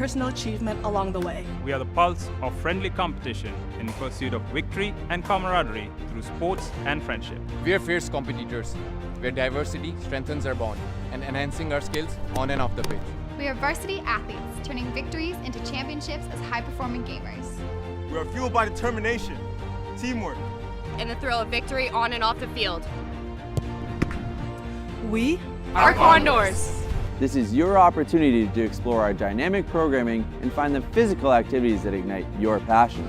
personal achievement along the way. We are the pulse of friendly competition in pursuit of victory and camaraderie through sports and friendship. We are fierce competitors, where diversity strengthens our bond and enhancing our skills on and off the pitch. We are varsity athletes, turning victories into championships as high-performing gamers. We are fueled by determination, teamwork, and the thrill of victory on and off the field. We are Condors. This is your opportunity to explore our dynamic programming and find the physical activities that ignite your passion.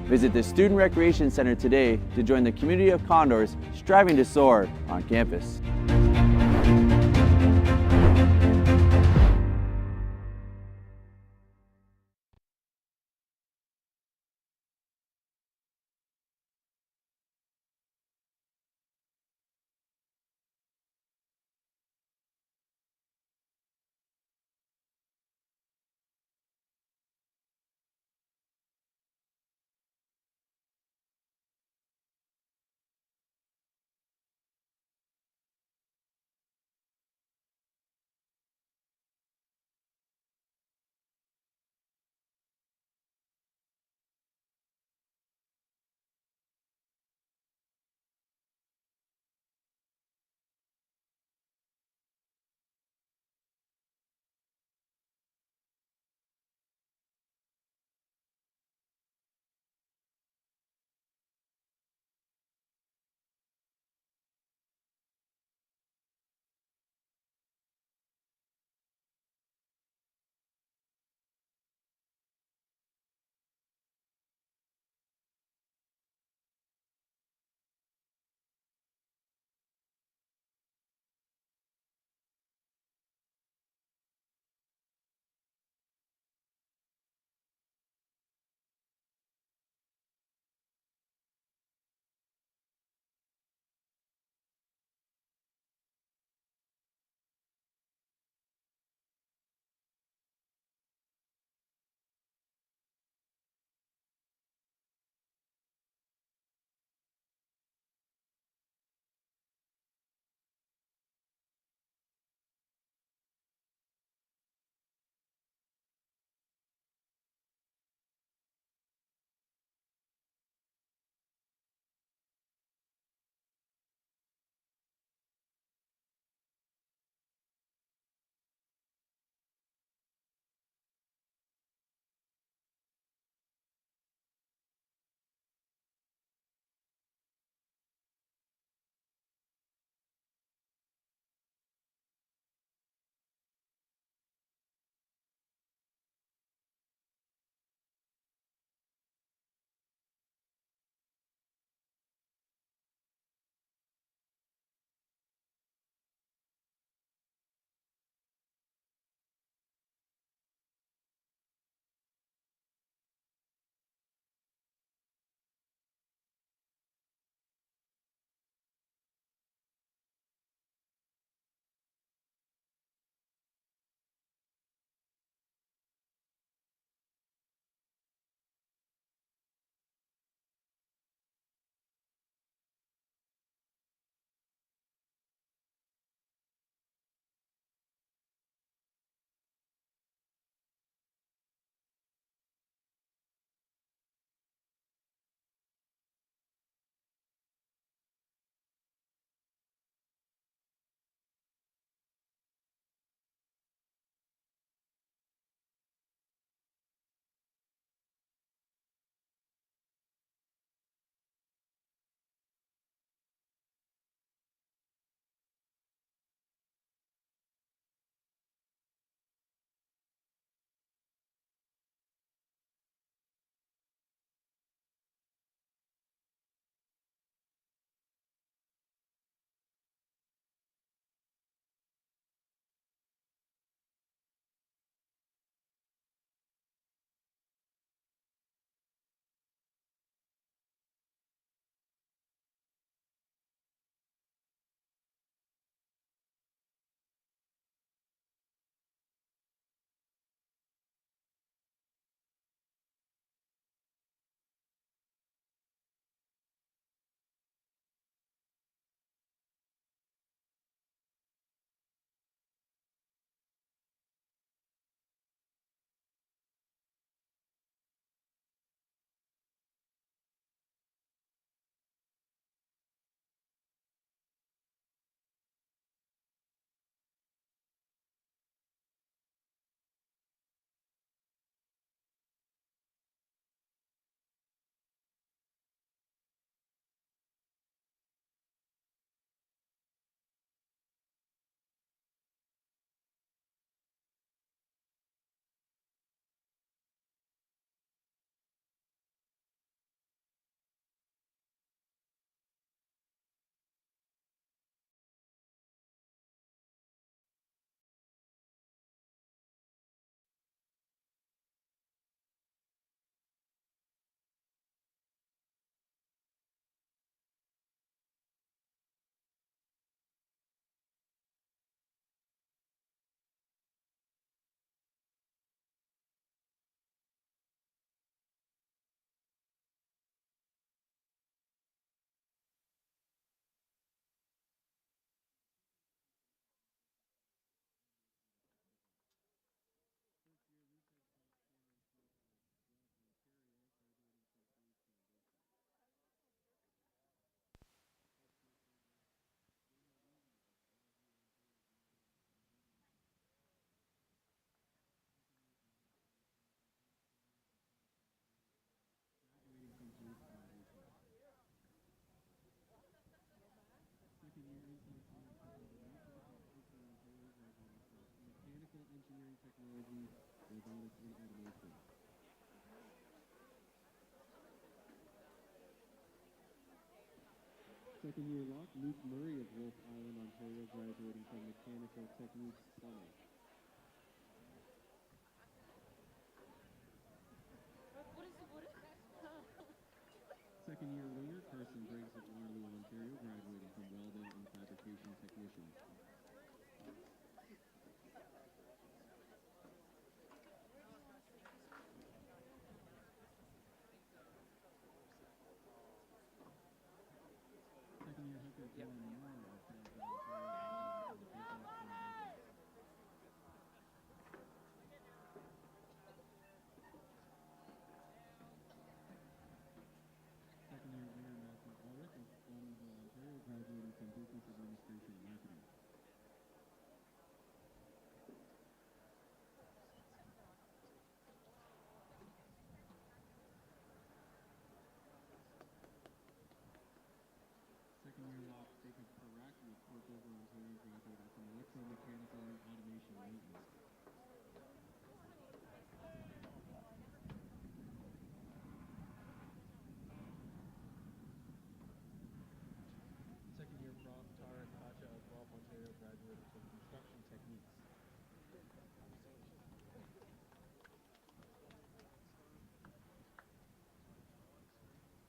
Visit the Student Recreation Center today to join the community of Condors striving to soar on campus. technology, robotics, and automation. Second year lock, Luke Murray of Wolf Island, Ontario, graduating from Mechanical Techniques Plumbing. Second year winger, Carson Briggs of Waterloo, Ontario, graduating from Welding and Fabrication Technician. Second year hooker, John Moore of Fairfield, Ontario, graduating from the Business and Business. Second year winger, Matthew Ulrich of Flaminville, Ontario, graduating from Business Administration and Marketing. Second year lock, Jacob Paraki of Port Dover, Ontario, graduating from Electromechanical and Automation Maintenance. Second year prof, Tarek Pacha of Guelph, Ontario, graduating from Construction Techniques.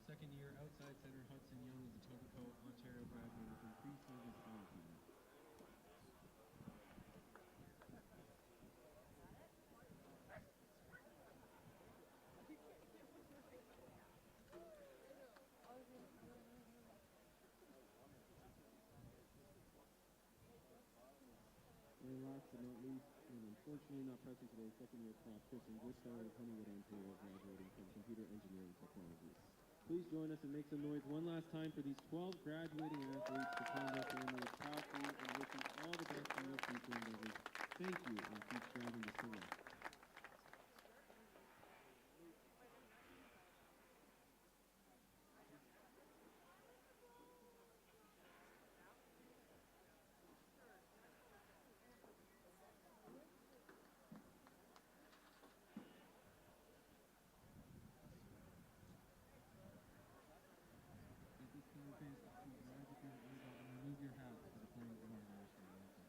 Second year outside center, Hudson Young of Etobicoke, Ontario, graduating from Pre-Service Management. And last but not least, and unfortunately not present today, second year prof, Kristen Gusto of Honeywood, Ontario, graduating from Computer Engineering Technologies. Please join us and make some noise one last time for these 12 graduating athletes. The Condo family is proud for you and wish you all the best in your future endeavors. Thank you, and keep striving to soar. At this time, please rise if you're able and remove your hats for the playing of our national anthem.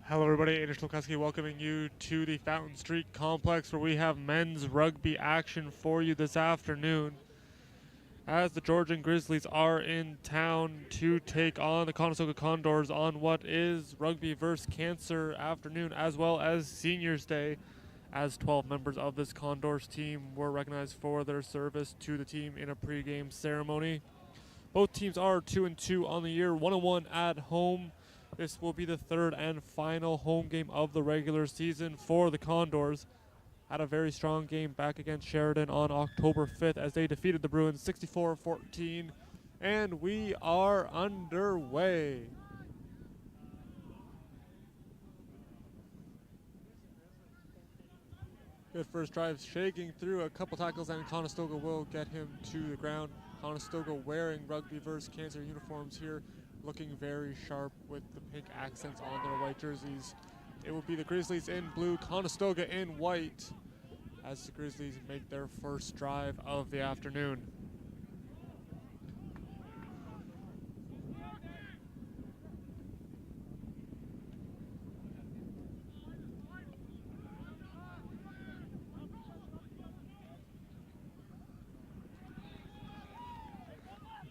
Hello everybody, Anish Lukaski welcoming you to the Fountain Street Complex where we have men's rugby action for you this afternoon as the Georgian Grizzlies are in town to take on the Conestoga Condors on what is Rugby vs. Cancer afternoon as well as Seniors Day, as 12 members of this Condors team were recognized for their service to the team in a pregame ceremony. Both teams are 2-2 on the year, 1-1 at home. This will be the third and final home game of the regular season for the Condors. Had a very strong game back against Sheridan on October 5th as they defeated the Bruins 64-14. And we are underway. Good first drive, shaking through a couple tackles, and Conestoga will get him to the ground. Conestoga wearing Rugby vs. Cancer uniforms here, looking very sharp with the pink accents on their white jerseys. It will be the Grizzlies in blue, Conestoga in white, as the Grizzlies make their first drive of the afternoon.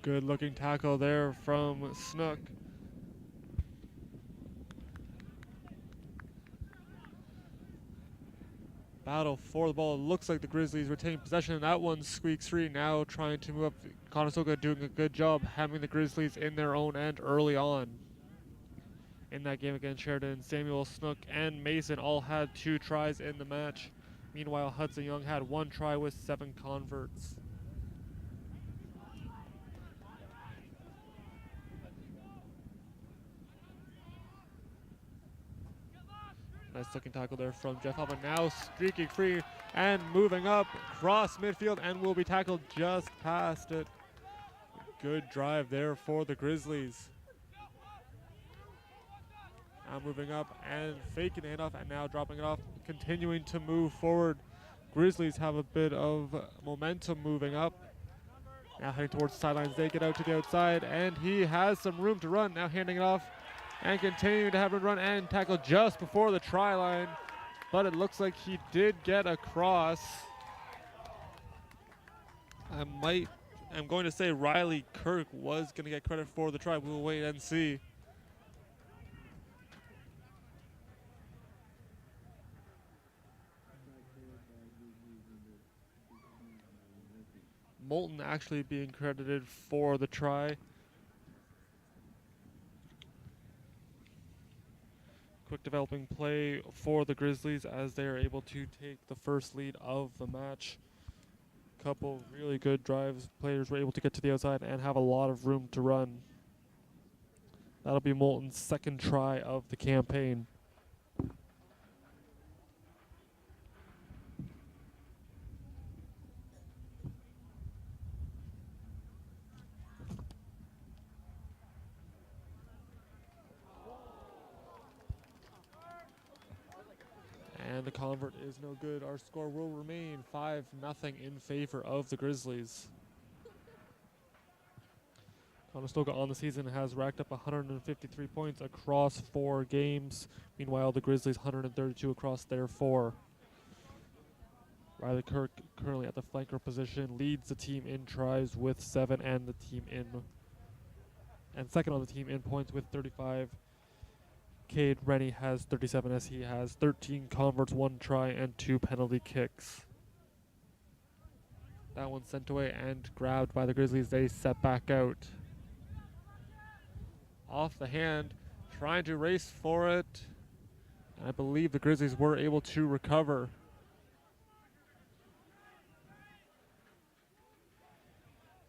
Good looking tackle there from Snook. Battle for the ball. It looks like the Grizzlies retain possession, and that one squeaks free. Now trying to move up. Conestoga doing a good job having the Grizzlies in their own end early on. In that game against Sheridan, Samuel, Snook, and Mason all had 2 tries in the match. Meanwhile, Hudson Young had 1 try with 7 converts. Nice looking tackle there from Jeff Hoffman. Now streaking free and moving up across midfield and will be tackled just past it. Good drive there for the Grizzlies. Now moving up and faking the handoff and now dropping it off, continuing to move forward. Grizzlies have a bit of momentum moving up. Now heading towards the sidelines. They get out to the outside and he has some room to run. Now handing it off and continuing to have him run and tackle just before the try line. But it looks like he did get across. I'm going to say Riley Kirk was going to get credit for the try. We'll wait and see. Moulton actually being credited for the try. Quick developing play for the Grizzlies as they are able to take the first lead of the match. Couple really good drives. Players were able to get to the outside and have a lot of room to run. That'll be Moulton's second try of the campaign. And the convert is no good. Our score will remain 5-0 in favor of the Grizzlies. Conestoga on the season has racked up 153 points across 4 games. Meanwhile, the Grizzlies 132 across their 4. Riley Kirk, currently at the flanker position, leads the team in tries with 7 and second on the team in points with 35. Cade Rennie has 37 as he has 13 converts, 1 try, and 2 penalty kicks. That one sent away and grabbed by the Grizzlies. They set back out. Off the hand, trying to race for it. And I believe the Grizzlies were able to recover.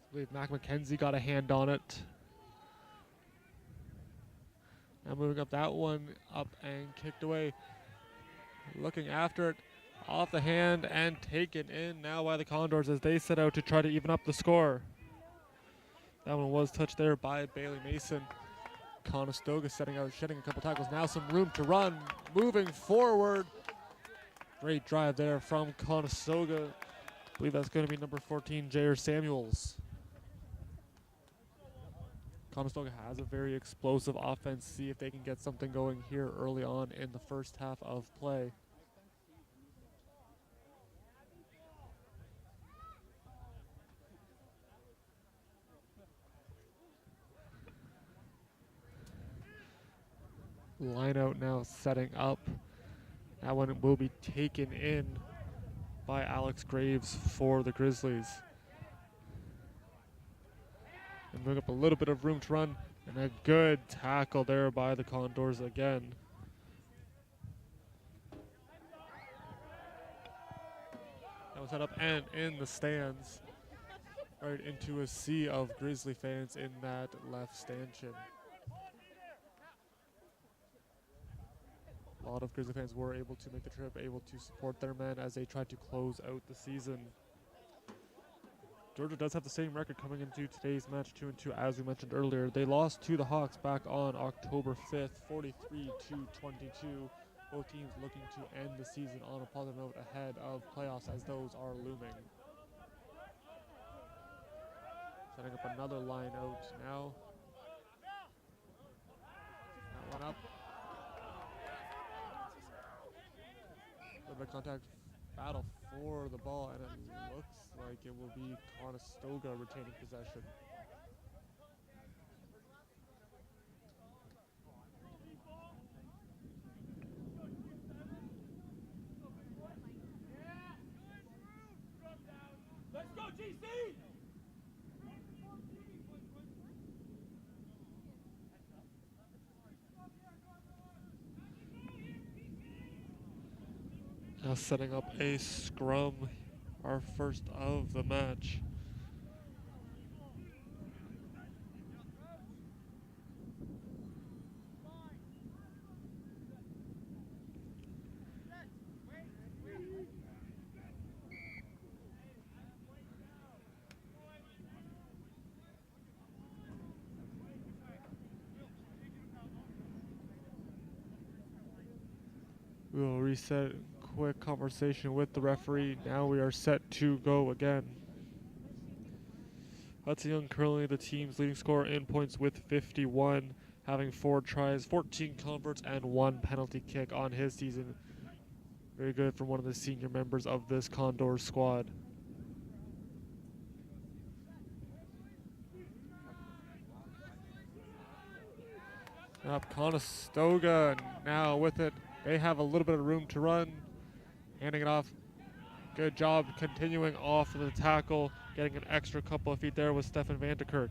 I believe Mac McKenzie got a hand on it. Now moving up, that one up and kicked away. Looking after it, off the hand and taken in now by the Condors as they set out to try to even up the score. That one was touched there by Bailey Mason. Conestoga setting out, shedding a couple tackles. Now some room to run, moving forward. Great drive there from Conestoga. I believe that's going to be number 14, Jair Samuels. Conestoga has a very explosive offense. See if they can get something going here early on in the first half of play. Line out now setting up. That one will be taken in by Alex Graves for the Grizzlies. And bring up a little bit of room to run, and a good tackle there by the Condors again. That was set up and in the stands, right into a sea of Grizzly fans in that left stanchion. A lot of Grizzly fans were able to make the trip, able to support their men as they tried to close out the season. Georgia does have the same record coming into today's match, 2-2, as we mentioned earlier. They lost to the Hawks back on October 5th, 43-22. Both teams looking to end the season on a positive note ahead of playoffs as those are looming. Setting up another line out now. That one up. A little bit of contact battle for the ball, and it looks like it will be Conestoga retaining possession. Let's go, GC! Now setting up a scrum, our first of the match. We'll reset. Quick conversation with the referee. Now we are set to go again. Hudson Young currently the team's leading scorer in points with 51, having 4 tries, 14 converts, and 1 penalty kick on his season. Very good from one of the senior members of this Condor squad. Up Conestoga now with it. They have a little bit of room to run. Handing it off. Good job continuing off of the tackle, getting an extra couple of feet there with Stefan Vanderkirk.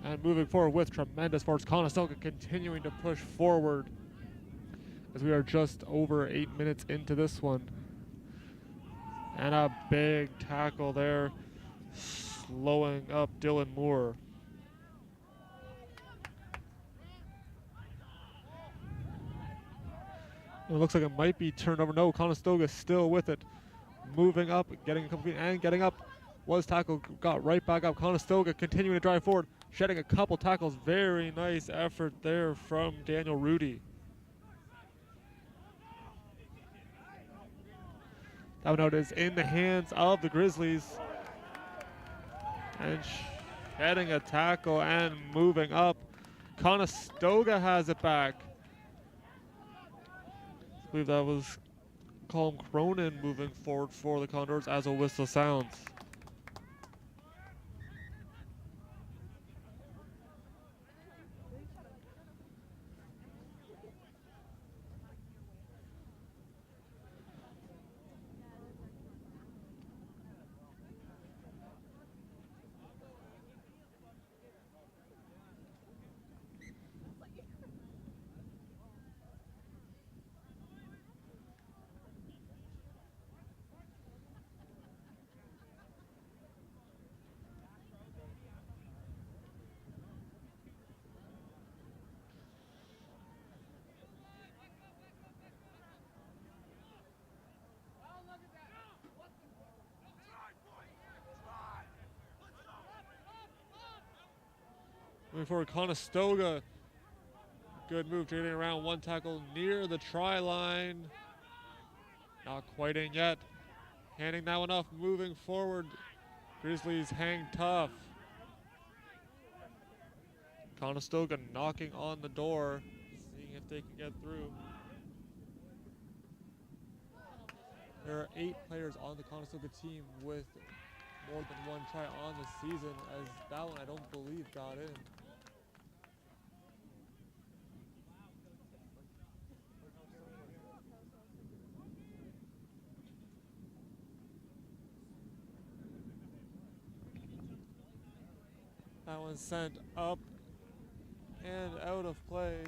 And moving forward with tremendous force, Conestoga continuing to push forward as we are just over 8 minutes into this one. And a big tackle there, slowing up Dylan Moore. It looks like it might be turned over. No, Conestoga still with it. Moving up, getting a couple feet and getting up. Was tackled, got right back up. Conestoga continuing to drive forward, shedding a couple tackles. Very nice effort there from Daniel Rudy. That one out is in the hands of the Grizzlies. And shedding a tackle and moving up. Conestoga has it back. I believe that was Colm Cronin moving forward for the Condors as a whistle sounds. Moving forward, Conestoga. Good move, getting around one tackle near the try line. Not quite in yet. Handing that one off, moving forward. Grizzlies hang tough. Conestoga knocking on the door, seeing if they can get through. There are 8 players on the Conestoga team with more than 1 try on the season, as that one I don't believe got in. That one sent up and out of play.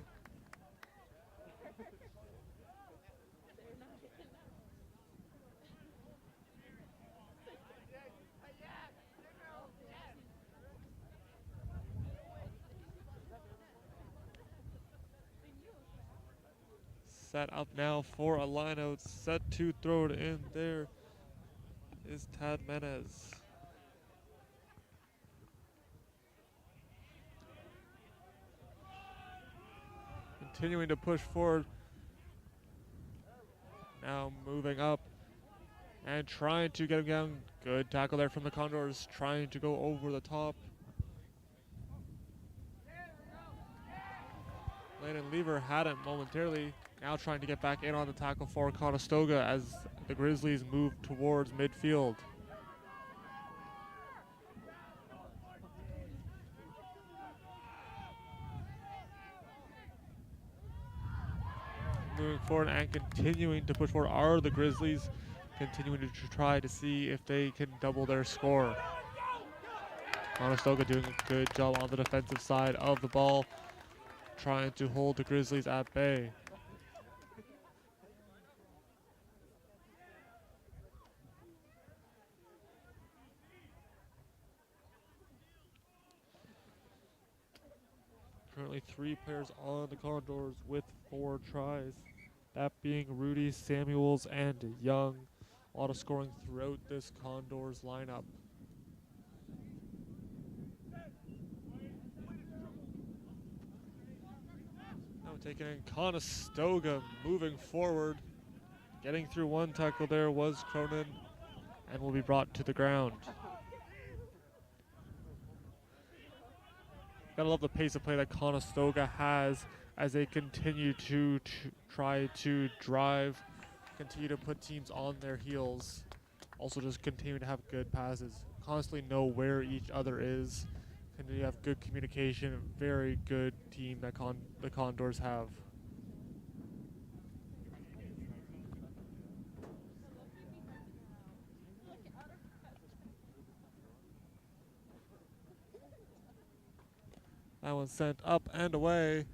Set up now for a line out, set to throw it in. There is Tad Menez. Continuing to push forward. Now moving up and trying to get him down. Good tackle there from the Condors, trying to go over the top. Landon Lever had it momentarily. Now trying to get back in on the tackle for Conestoga as the Grizzlies move towards midfield. Moving forward and continuing to push forward are the Grizzlies, continuing to try to see if they can double their score. Conestoga doing a good job on the defensive side of the ball, trying to hold the Grizzlies at bay. Currently 3 players on the Condors with 4 tries. That being Rudy, Samuels, and Young. A lot of scoring throughout this Condors lineup. Now taking in Conestoga, moving forward. Getting through one tackle there was Cronin and will be brought to the ground. Gotta love the pace of play that Conestoga has as they continue to try to drive, continue to put teams on their heels. Also just continue to have good passes, constantly know where each other is, continue to have good communication. Very good team that the Condors have. That one sent up and away.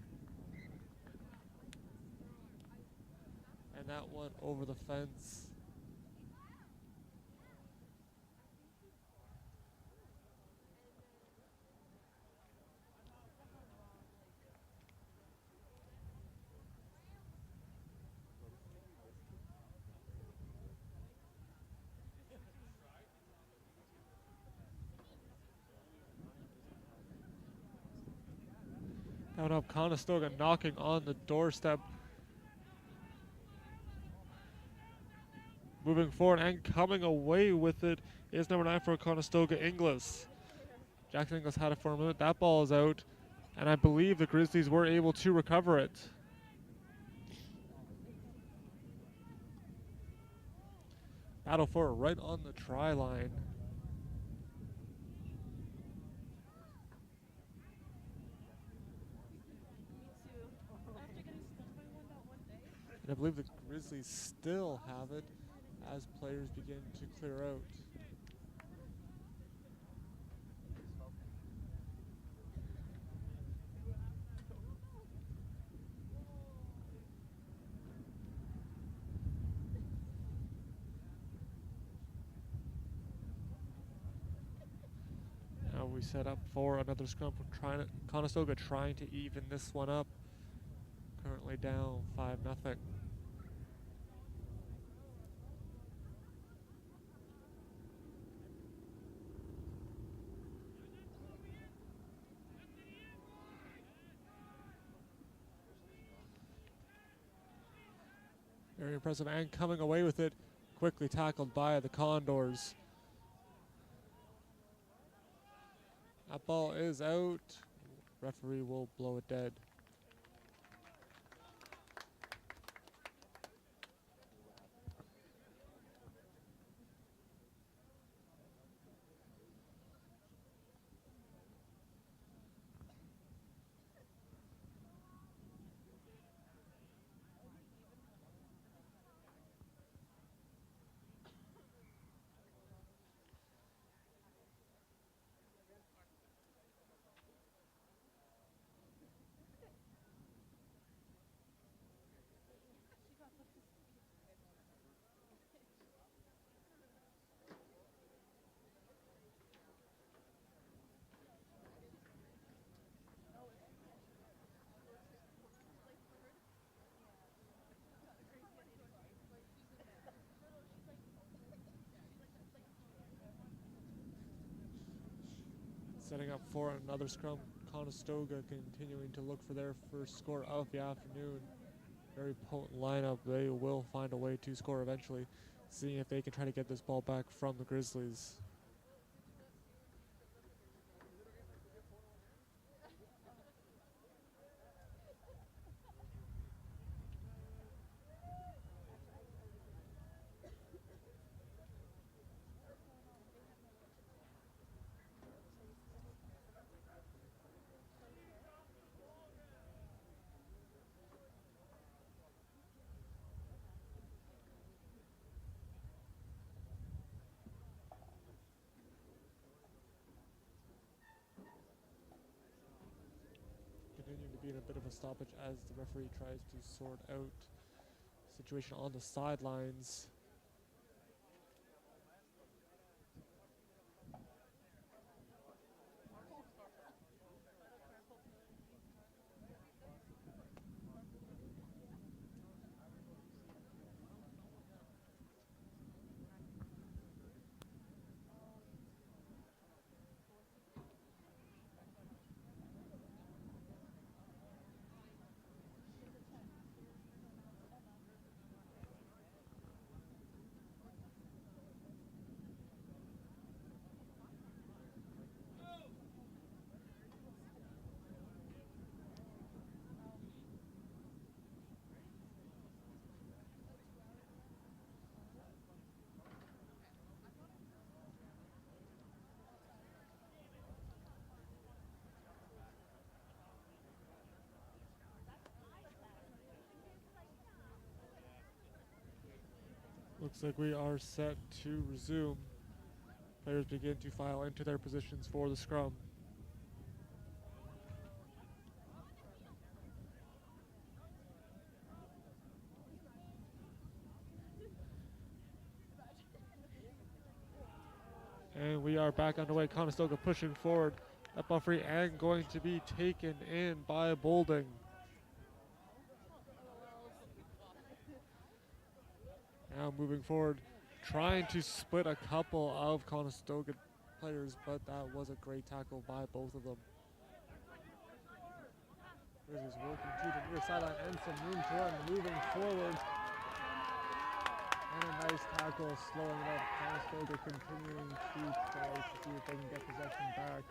And that one over the fence. Down up Conestoga knocking on the doorstep. Moving forward and coming away with it is number 9 for Conestoga, Inglis. Jackson Inglis had it for a minute. That ball is out, and I believe the Grizzlies were able to recover it. Battle for it right on the try line. And I believe the Grizzlies still have it as players begin to clear out. Now we set up for another scrum. Conestoga trying to even this one up. Currently down 5-0. Very impressive, and coming away with it, quickly tackled by the Condors. That ball is out. Referee will blow it dead. Setting up for another scrum. Conestoga continuing to look for their first score of the afternoon. Very potent lineup. They will find a way to score eventually, seeing if they can try to get this ball back from the Grizzlies. Continuing to be in a bit of a stoppage as the referee tries to sort out the situation on the sidelines. Looks like we are set to resume. Players begin to file into their positions for the scrum. And we are back underway. Conestoga pushing forward. That ball free and going to be taken in by Boulding. Now moving forward, trying to split a couple of Conestoga players, but that was a great tackle by both of them. Grizzlies working to the near sideline and some room to run, moving forward. And a nice tackle, slowing it up. Conestoga continuing to try to see if they can get possession back.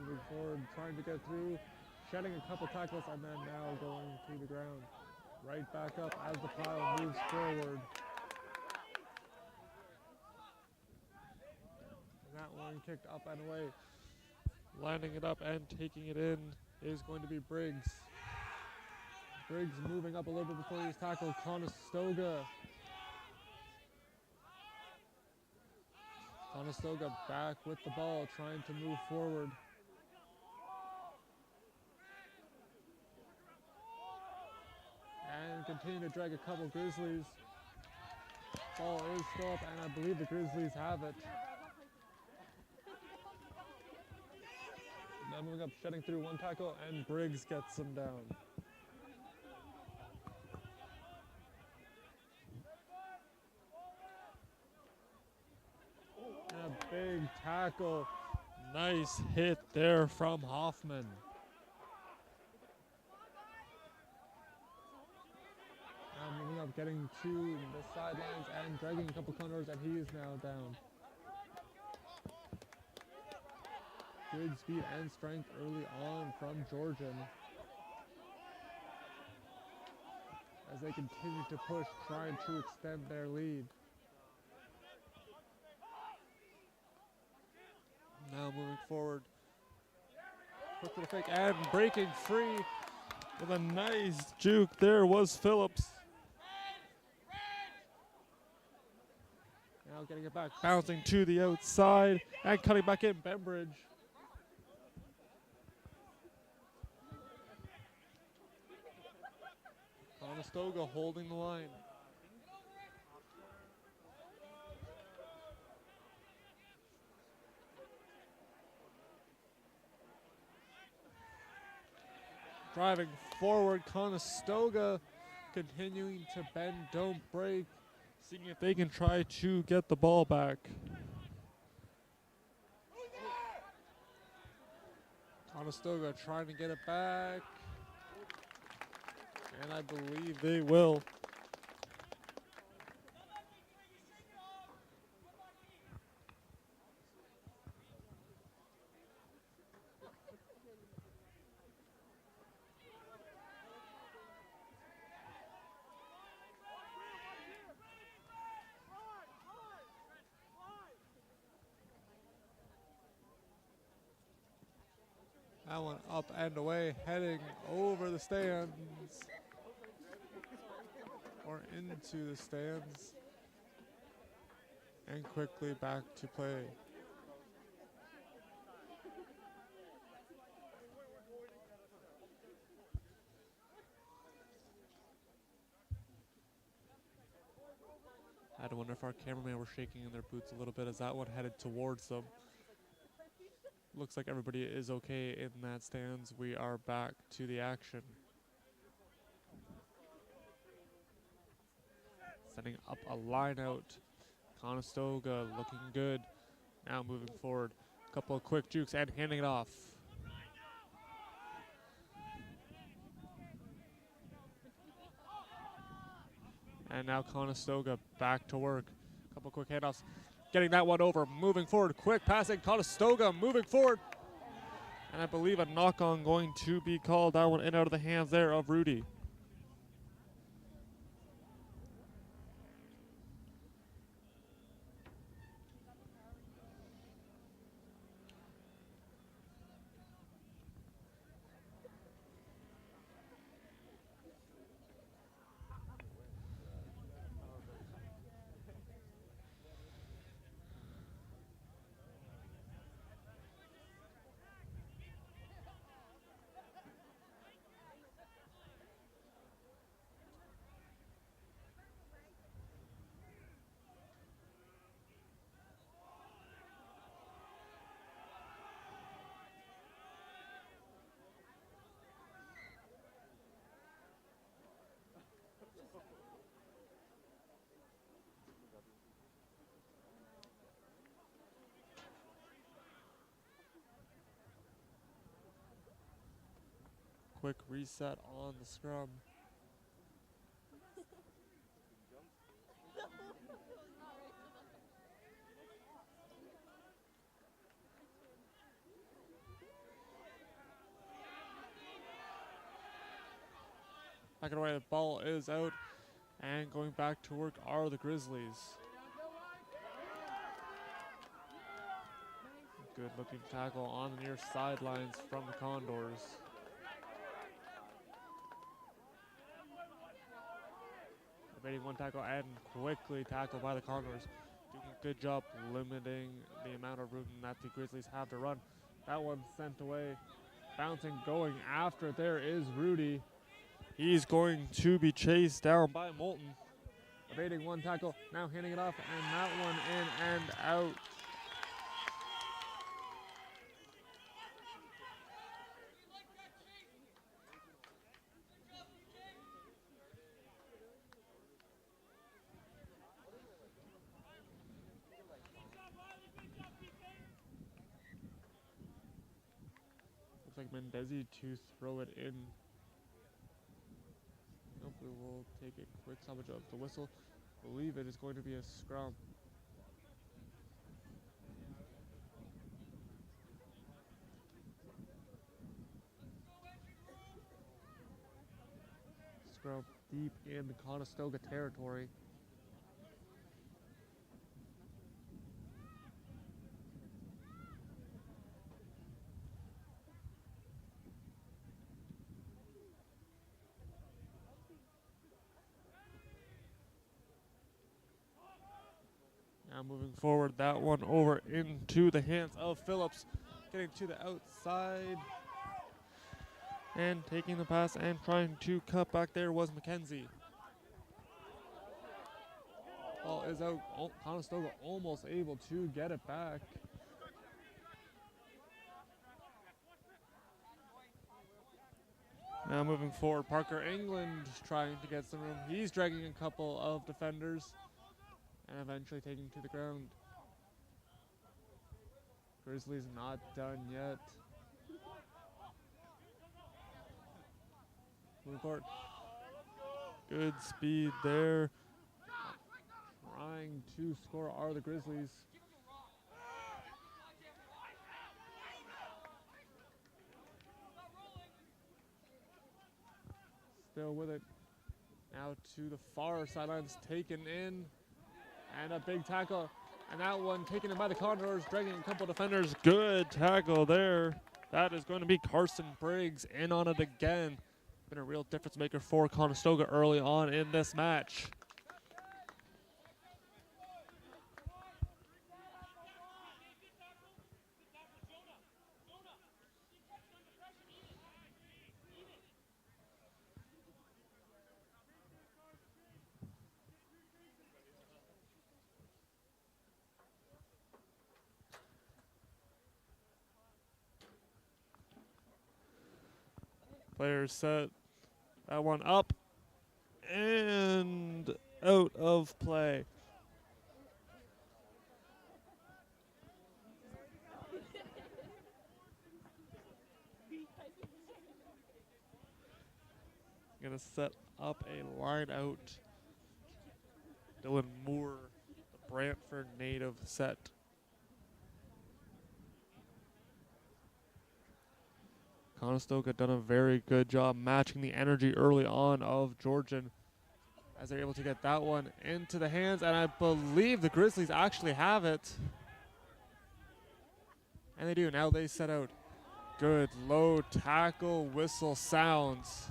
Moving forward, trying to get through, shedding a couple tackles, and then now going to the ground. Right back up as the pile moves forward. And that one kicked up and away. Lining it up and taking it in is going to be Briggs. Briggs moving up a little bit before he's tackled. Conestoga. Conestoga back with the ball, trying to move forward. And continue to drag a couple Grizzlies. Ball is still up, and I believe the Grizzlies have it. Now moving up, shedding through one tackle, and Briggs gets him down. And a big tackle. Nice hit there from Hoffman. Now moving up, getting to the sidelines and dragging a couple Condors, and he is now down. Good speed and strength early on from Georgian, as they continue to push, trying to extend their lead. Now moving forward. Quick little fake and breaking free with a nice juke there was Phillips. Now getting it back, bouncing to the outside and cutting back in, Bembridge. Conestoga holding the line. Driving forward, Conestoga continuing to bend, don't break, seeing if they can try to get the ball back. Conestoga trying to get it back, and I believe they will. That one up and away, heading over the stands, or into the stands, and quickly back to play. I had to wonder if our cameramen were shaking in their boots a little bit as that one headed towards them. Looks like everybody is okay in that stands. We are back to the action. Setting up a line out. Conestoga looking good. Now moving forward. A couple of quick jukes and handing it off. And now Conestoga back to work. A couple quick handoffs. Getting that one over, moving forward, quick passing, Conestoga moving forward. And I believe a knock-on going to be called. That one in out of the hands there of Rudy. Quick reset on the scrum. Back and away, the ball is out, and going back to work are the Grizzlies. Good looking tackle on the near sidelines from the Condors. Evading one tackle and quickly tackled by the Condors. Doing a good job limiting the amount of room that the Grizzlies have to run. That one sent away. Bouncing, going after. There is Rudy. He's going to be chased down by Moulton. Evading one tackle, now handing it off, and that one in and out. Looks like Mendezi to throw it in. Nope, we will take a quick stoppage of the whistle. I believe it is going to be a scrum. Scrum deep in the Conestoga territory. Now moving forward, that one over into the hands of Phillips, getting to the outside and taking the pass and trying to cut back there was McKenzie. Ball is out. Conestoga almost able to get it back. Now moving forward, Parker England trying to get some room. He's dragging a couple of defenders and eventually taking to the ground. Grizzlies not done yet. Moving forward. Good speed there. Trying to score are the Grizzlies. Still with it. Now to the far sidelines, taken in. And a big tackle. And that one taken in by the Condors, dragging a couple defenders. Good tackle there. That is going to be Carson Briggs in on it again. Been a real difference maker for Conestoga early on in this match. Players set. That one up and out of play. Gonna set up a line out. Dylan Moore, the Brantford native, set. Conestoga done a very good job matching the energy early on of Georgian as they're able to get that one into the hands, and I believe the Grizzlies actually have it. And they do. Now they set out. Good low tackle, whistle sounds.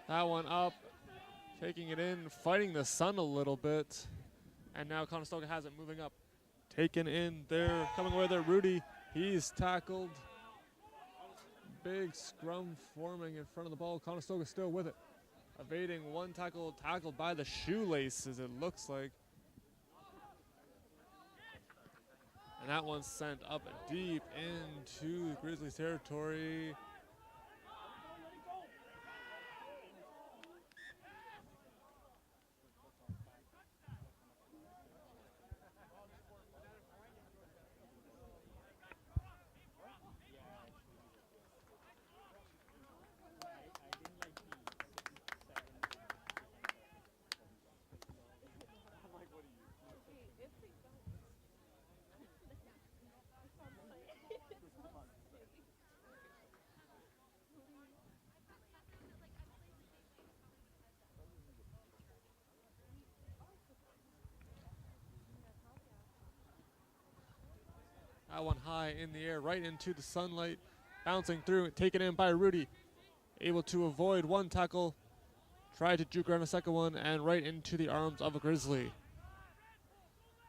That one up, taking it in, fighting the sun a little bit. And now Conestoga has it moving up. Taken in there, coming away there, Rudy. He's tackled. Big scrum forming in front of the ball. Conestoga still with it. Evading one tackle, tackled by the shoelaces, it looks like. And that one's sent up deep into Grizzlies territory. That one high in the air, right into the sunlight, bouncing through, taken in by Rudy. Able to avoid one tackle, tried to juke around a second one, and right into the arms of a Grizzly.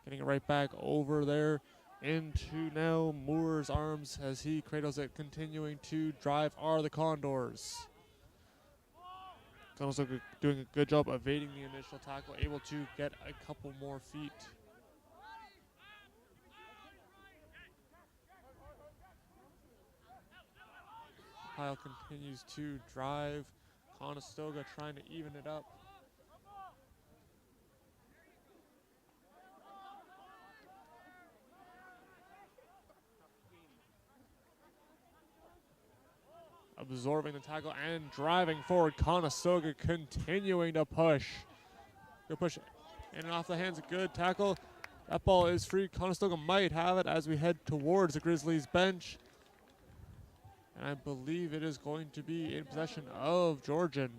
Getting it right back over there into now Moore's arms as he cradles it, continuing to drive are the Condors. Conestoga doing a good job evading the initial tackle, able to get a couple more feet. Kyle continues to drive. Conestoga trying to even it up. absorbing the tackle and driving forward. Conestoga continuing to push. Good push in and off the hands. Good tackle. That ball is free. Conestoga might have it as we head towards the Grizzlies bench. And I believe it is going to be in possession of Georgian.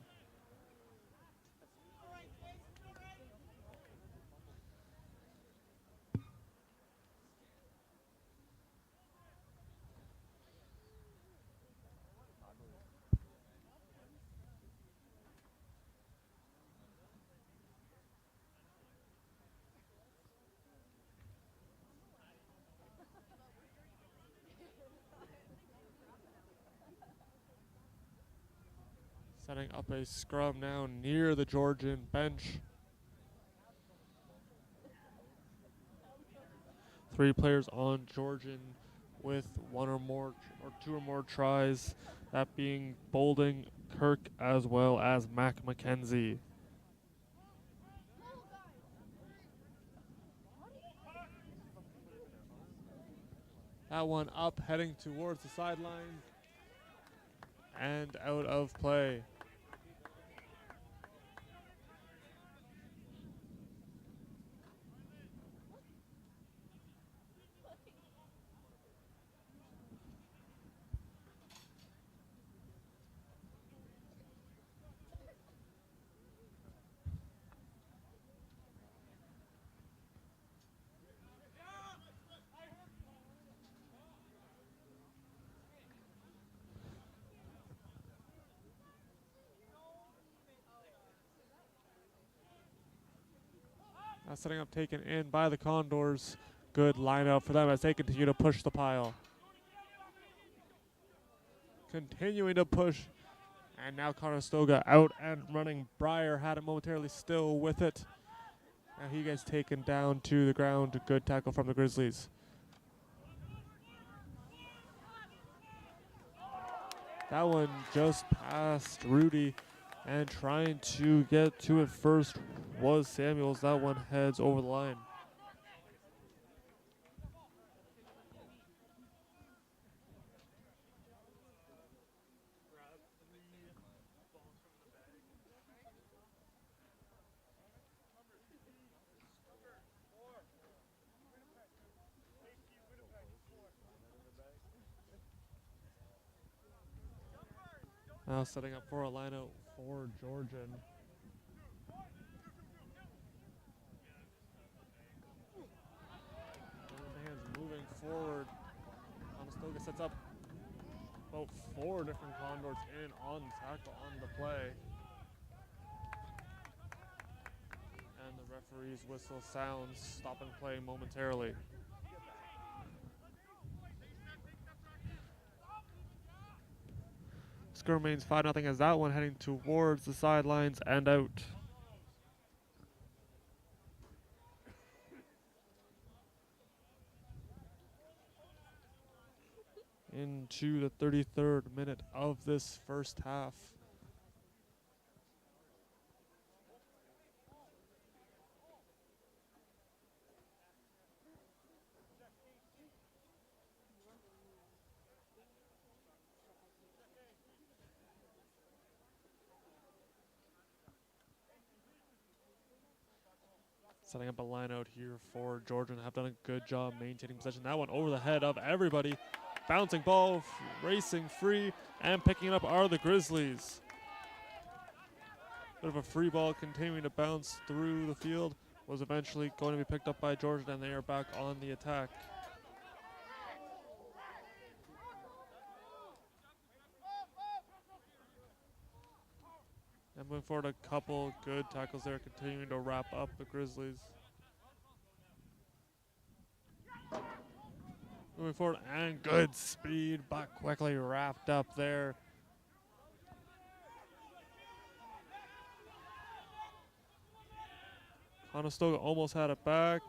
Setting up a scrum now near the Georgian bench. 3 players on Georgian with 1 or more or 2 or more tries, that being Bolding, Kirk, as well as Mac McKenzie. That one up, heading towards the sideline and out of play. Now setting up, taken in by the Condors. Good line out for them as they continue to push the pile. Continuing to push. And now Conestoga out and running. Breyer had it momentarily still with it. Now he gets taken down to the ground. Good tackle from the Grizzlies. That one just past Rudy. And trying to get to it first was Samuels. That one heads over the line. Now setting up for a lineout for Georgian. Hands moving forward. Conestoga sets up about 4 different Condors in on tackle on the play. And the referee's whistle sounds, stopping play momentarily. Score remains 5-0 as that one heading towards the sidelines and out. Into the 33rd minute of this first half. Setting up a line out here for Georgian. Have done a good job maintaining possession. That one over the head of everybody. Bouncing ball, racing free, and picking it up are the Grizzlies. Bit of a free ball continuing to bounce through the field. Was eventually going to be picked up by Georgian, and they are back on the attack. And moving forward, a couple good tackles there, continuing to wrap up the Grizzlies. Moving forward, and good speed, but quickly wrapped up there. Conestoga almost had it back.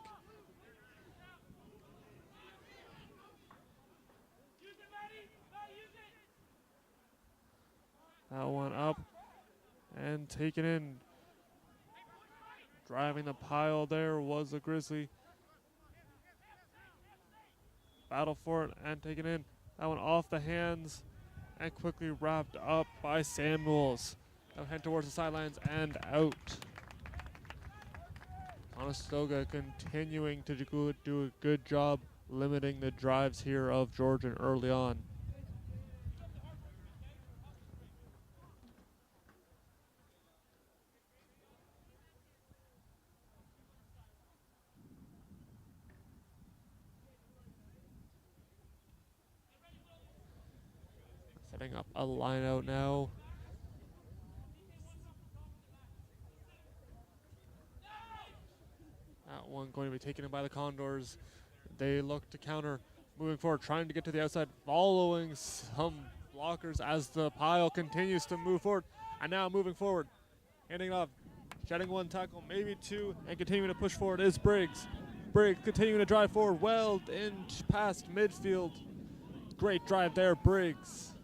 That one up and taken in. Driving the pile there was the Grizzly. Battle for it and taken in. That one off the hands and quickly wrapped up by Samuels. Now head towards the sidelines and out. Conestoga continuing to do a good job limiting the drives here of Georgian early on. Setting up a line out now. That one going to be taken in by the Condors. They look to counter, moving forward, trying to get to the outside, following some blockers as the pile continues to move forward. And now moving forward, handing off, shedding one tackle, maybe two, and continuing to push forward is Briggs. Briggs continuing to drive forward, well in past midfield. Great drive there, Briggs.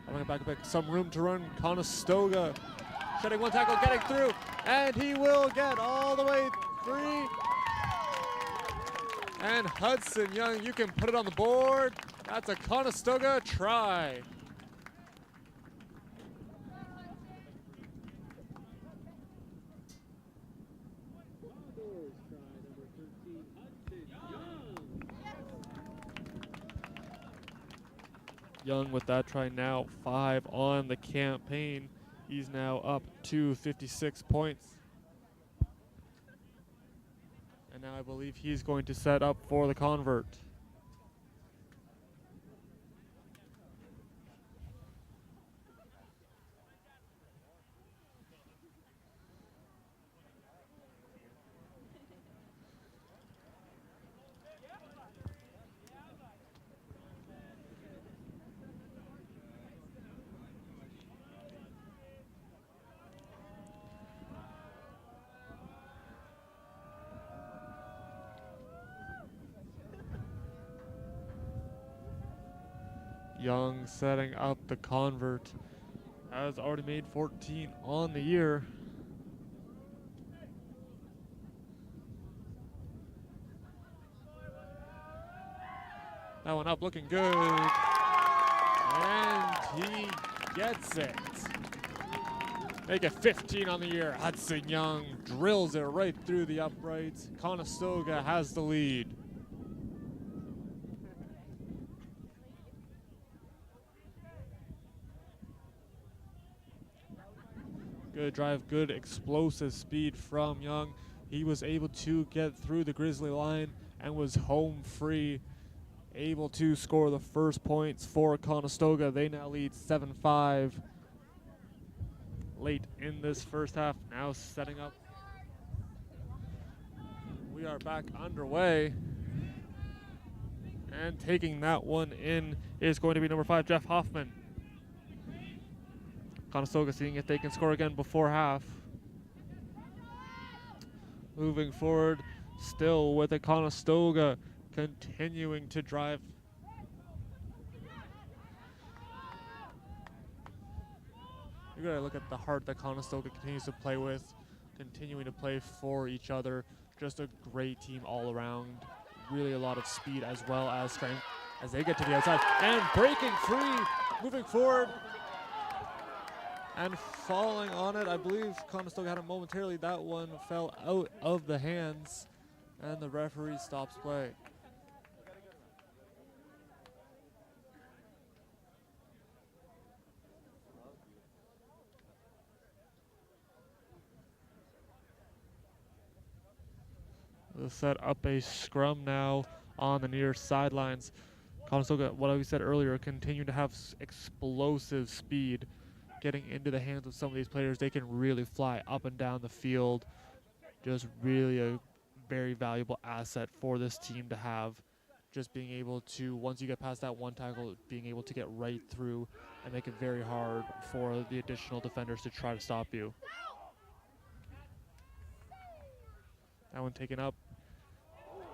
Coming back a bit, some room to run. Conestoga shedding one tackle, getting through, and he will get all the way through. And Hudson Young, you can put it on the board. That's a Conestoga try. Young with that try now, 5 on the campaign. He's now up to 56 points. And now I believe he's going to set up for the convert. Young setting up the convert. Has already made 14 on the year. That one up looking good. And he gets it. Make it 15 on the year. Hudson Young drills it right through the uprights. Conestoga has the lead. Good drive, good explosive speed from Young. He was able to get through the Grizzly line and was home free, able to score the first points for Conestoga. They now lead 7-5 late in this first half. Now setting up. We are back underway. And taking that one in is going to be number 5, Jeff Hoffman. Conestoga seeing if they can score again before half. Moving forward, still with the Conestoga continuing to drive. You gotta look at the heart that Conestoga continues to play with, continuing to play for each other. Just a great team all around. Really a lot of speed as well as strength as they get to the outside. And breaking free, moving forward. And falling on it, I believe Conestoga had it momentarily. That one fell out of the hands, and the referee stops play. They'll set up a scrum now on the near sidelines. Conestoga, what we said earlier, continue to have explosive speed. Getting into the hands of some of these players, they can really fly up and down the field. Just really a very valuable asset for this team to have. Just being able to, once you get past that one tackle, being able to get right through and make it very hard for the additional defenders to try to stop you. That one taken up.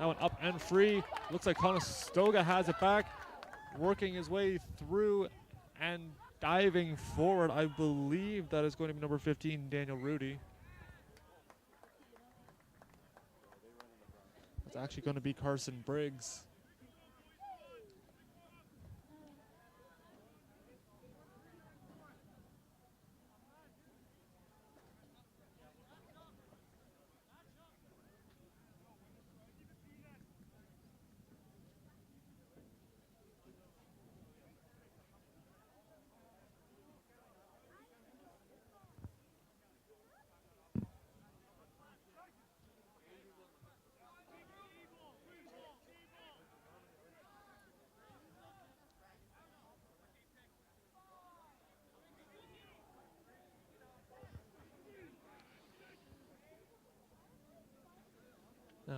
That one up and free. Looks like Conestoga has it back. Working his way through and diving forward, I believe that is going to be number 15, Daniel Rudy. It's actually going to be Carson Briggs.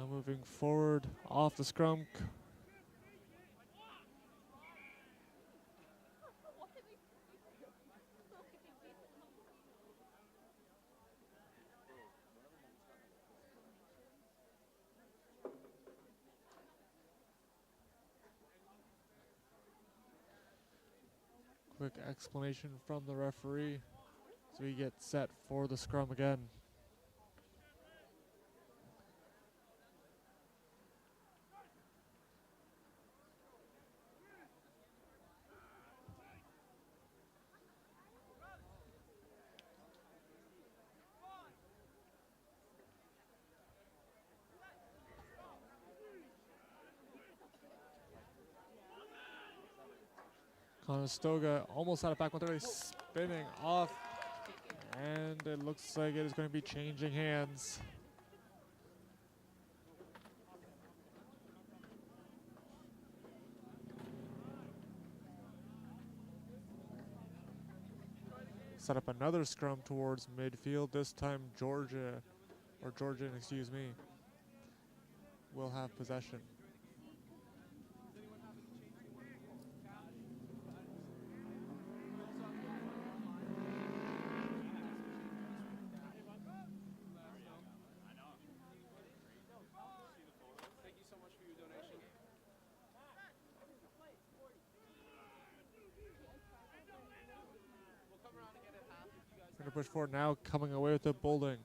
Now moving forward off the scrum. Quick explanation from the referee as we get set for the scrum again. Conestoga almost out of back 130, spinning off, and it looks like it is going to be changing hands. Set up another scrum towards midfield. This time Georgian, excuse me, will have possession. Going to push forward now, coming away with the bowling.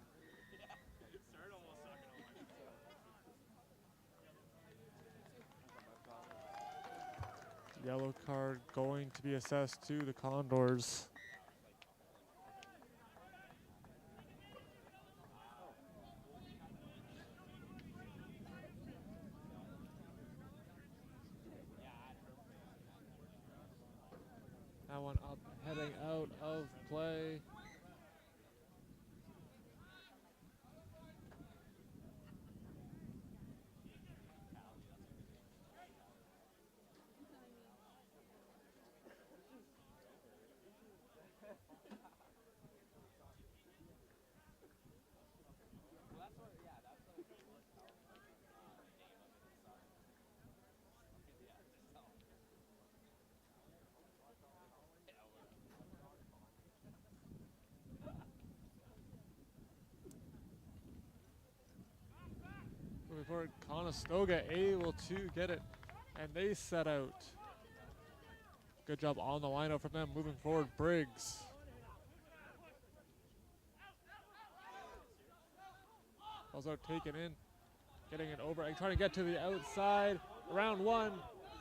Yellow card going to be assessed to the Condors. That one up, heading out of play. Moving forward, Conestoga able to get it, and they set out. Good job on the lineup from them. Moving forward, Briggs. Also taken in, getting it over, and trying to get to the outside. Round one,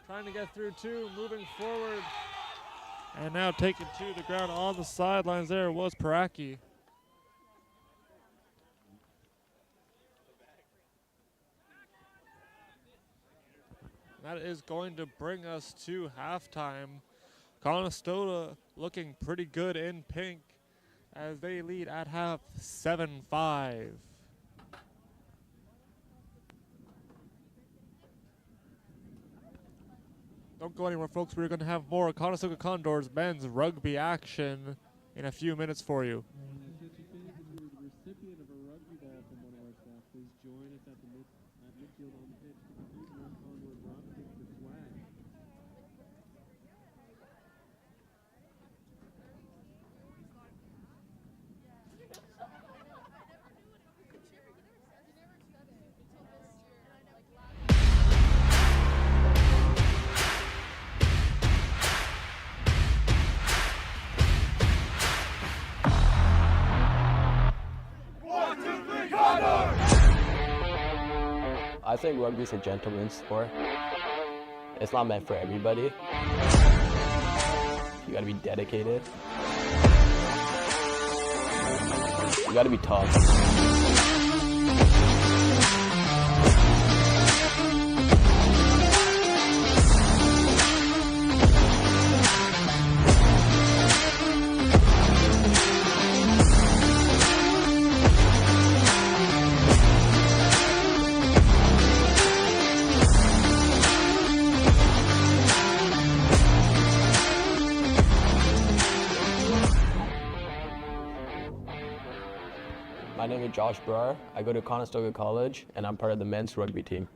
trying to get through two, moving forward. And now taken to the ground on the sidelines there was Paraki. That is going to bring us to halftime. Conestoga looking pretty good in pink as they lead at half 7-5. Don't go anywhere, folks. We're going to have more Conestoga Condors men's rugby action in a few minutes for you. The recipient of a rugby ball from one of our staff, please join us at midfield on the pitch. Condor drop kick the flag. I think rugby is a gentleman's sport. It's not meant for everybody. You gotta be dedicated. You gotta be tough. My name name is Josh Brar. I go to Conestoga College, and I'm part of the men's rugby team.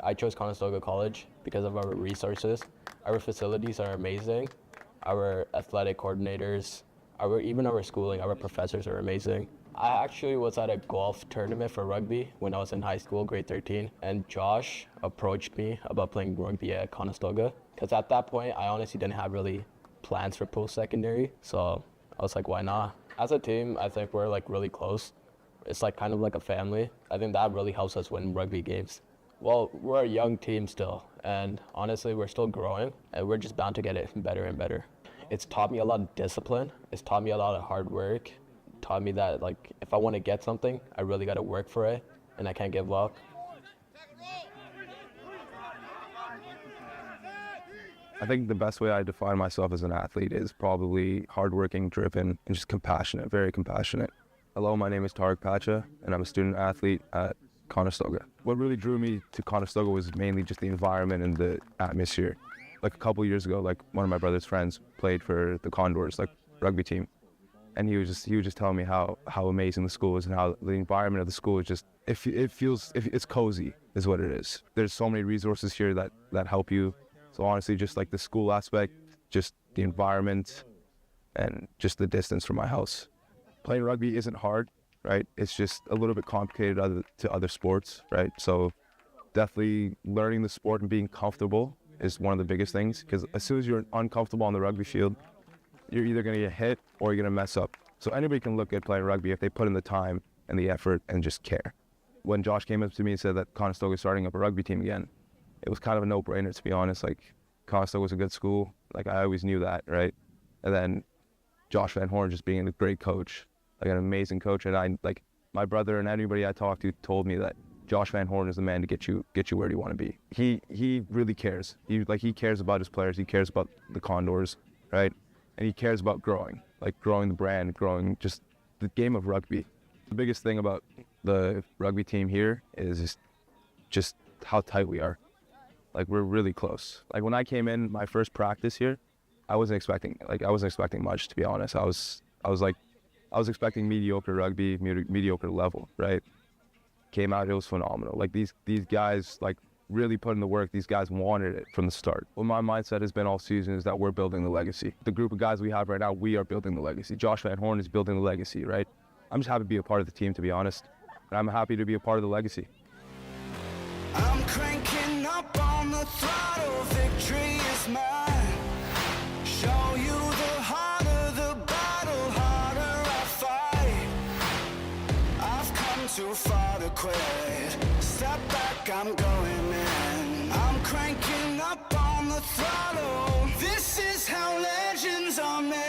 I chose Conestoga College because of our resources. Our facilities are amazing. Our athletic coordinators, even our schooling, our professors are amazing. I actually was at a golf tournament for rugby when I was in high school, grade 13, and Josh approached me about playing rugby at Conestoga. Because at that point, I honestly didn't have really plans for post-secondary, so I was like, why not? As a team, I think we're like really close. It's like kind of like a family. I think that really helps us win rugby games. Well, we're a young team still, and honestly, we're still growing, and we're just bound to get it better and better. It's taught me a lot of discipline. It's taught me a lot of hard work. It taught me that like if I want to get something, I really got to work for it, and I can't give up. I think the best way I define myself as an athlete is probably hardworking, driven, and just compassionate, very compassionate. Hello, my name is Tarek Pacha, and I'm a student athlete at Conestoga. What really drew me to Conestoga was mainly just the environment and the atmosphere. Like a couple years ago, like one of my brother's friends played for the Condors, like rugby team, and he was just telling me how amazing the school is and how the environment of the school is just it's cozy is what it is. There's so many resources here that help you. So honestly, just like the school aspect, just the environment, and just the distance from my house. Playing rugby isn't hard, right? It's just a little bit complicated to other sports, right? So definitely learning the sport and being comfortable is one of the biggest things, because as soon as you're uncomfortable on the rugby field, you're either going to get hit or you're going to mess up. So anybody can look at playing rugby if they put in the time and the effort and just care. When Josh came up to me and said that Conestoga is starting up a rugby team again, it was kind of a no-brainer, to be honest. Like, Conestoga was a good school. Like, I always knew that, right? And then Josh Van Horn just being a great coach, like an amazing coach. And my brother and anybody I talked to told me that Josh Van Horn is the man to get you where you want to be. He really cares. He cares about his players. He cares about the Condors, right? And he cares about growing the brand, growing just the game of rugby. The biggest thing about the rugby team here is just how tight we are. Like, we're really close. Like, when I came in my first practice here, I wasn't expecting much, to be honest. I was expecting mediocre rugby, mediocre level, right? Came out, it was phenomenal. Like, these guys like really put in the work. These guys wanted it from the start. What my mindset has been all season is that we're building the legacy. The group of guys we have right now, we are building the legacy. Josh Van Horn is building the legacy, right? I'm just happy to be a part of the team, to be honest. And I'm happy to be a part of the legacy. I'm cranking up on the throttle, victory is mine. Show you the harder the battle, harder I fight. I've come too far to quit. Step back, I'm going in. I'm cranking up on the throttle. This is how legends are made.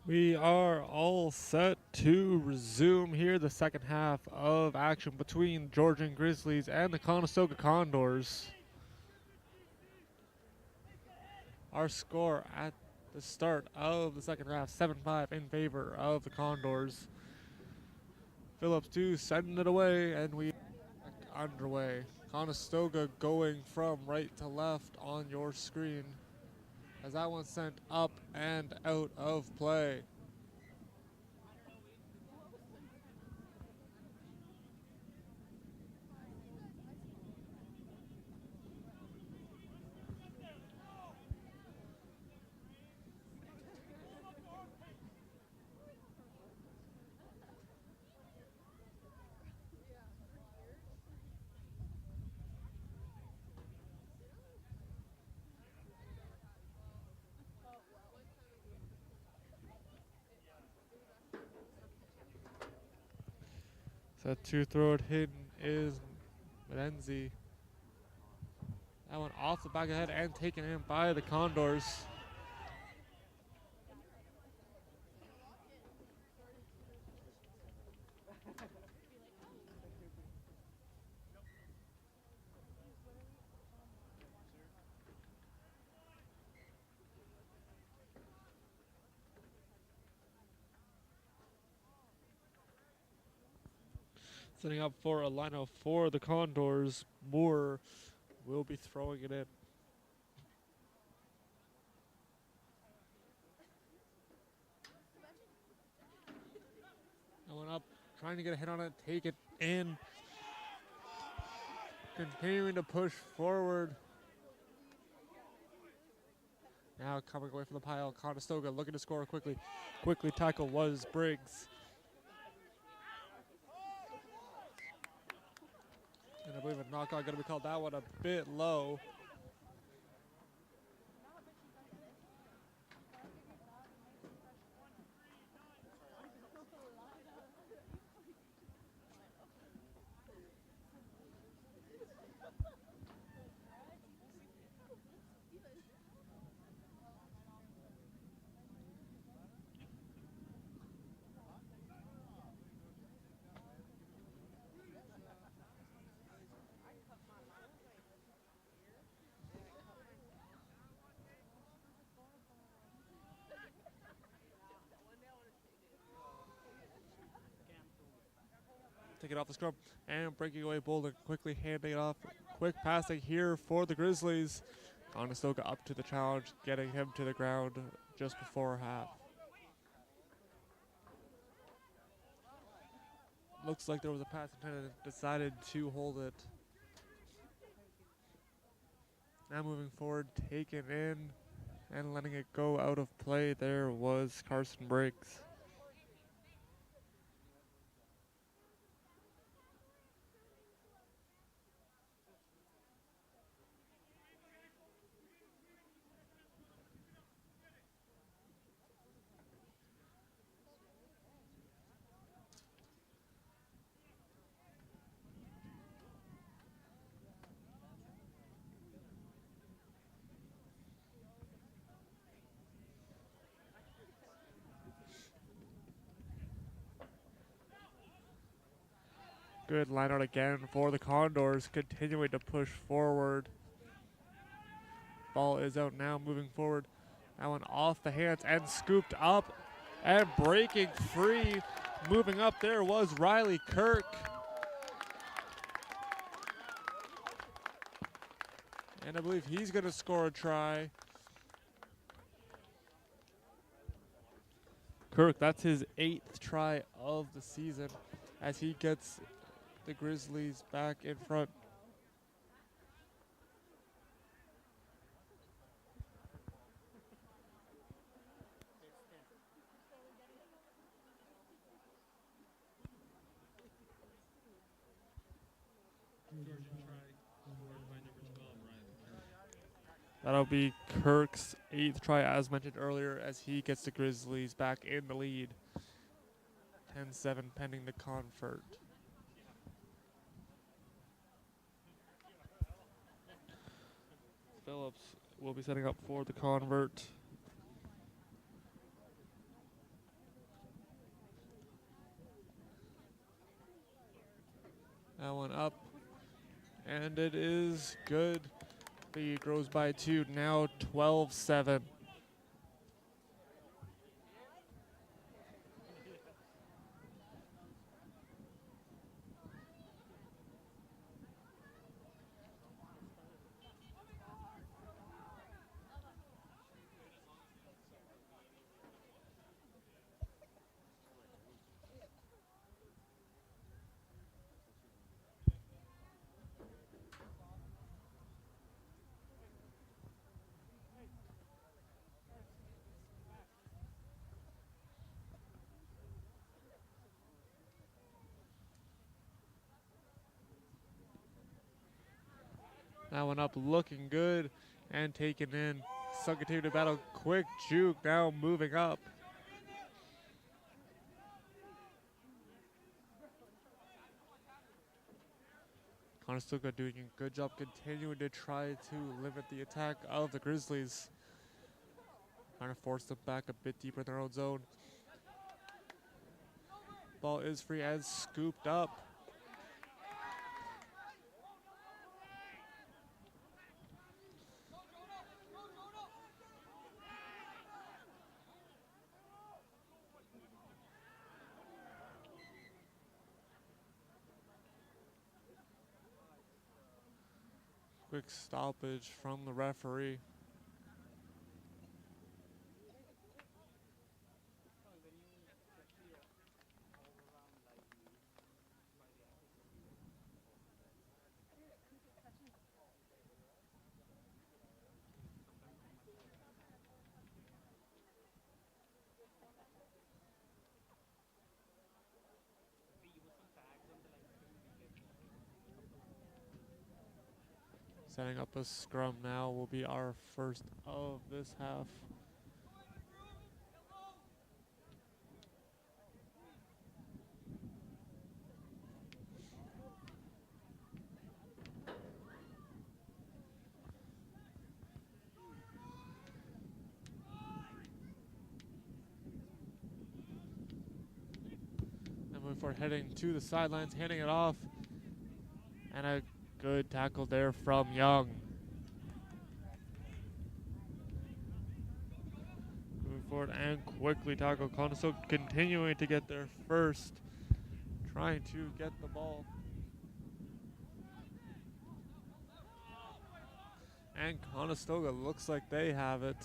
We are all set to resume here the second half of action between Georgian Grizzlies and the Conestoga Condors. Our score at the start of the second half, 7-5 in favor of the Condors. Phillips 2 sending it away, and we are underway. Conestoga going from right to left on your screen as that one sent up and out of play. Set to throw it hidden is Merenzi. That one off the back of the head and taken in by the Condors. Setting up for a lineup for the Condors. Moore will be throwing it in. That one up, trying to get a hit on it, take it in. Continuing to push forward. Now coming away from the pile, Conestoga looking to score quickly. Quickly tackle was Briggs. And I believe a knockout going to be called. That one a bit low. Take it off the scrum and breaking away Bolden, quickly handing it off. Quick passing here for the Grizzlies. Conestoga up to the challenge, getting him to the ground just before half. Looks like there was a pass intended, decided to hold it. Now moving forward, taken in and letting it go out of play. There was Carson Briggs. Good line out again for the Condors, continuing to push forward. Ball is out now, moving forward. That one off the hands and scooped up and breaking free. Moving up there was Riley Kirk. And I believe he's going to score a try. Kirk, that's his 8th try of the season as he gets the Grizzlies back in front. That'll be Kirk's 8th try, as mentioned earlier, as he gets the Grizzlies back in the lead. 10-7 pending the convert. Phillips will be setting up for the convert. That one up. And it is good. Lead grows by 2, now 12-7. That one up looking good and taken in. Sunk continue to battle. Quick juke now moving up. Conestoga doing a good job continuing to try to limit the attack of the Grizzlies. Trying to force them back a bit deeper in their own zone. Ball is free and scooped up. Quick stoppage from the referee. Setting up a scrum now will be our first of this half. And moving forward, heading to the sidelines, handing it off. And a good tackle there from Young. Moving forward and quickly tackle. Conestoga continuing to get their first. Trying to get the ball. And Conestoga looks like they have it.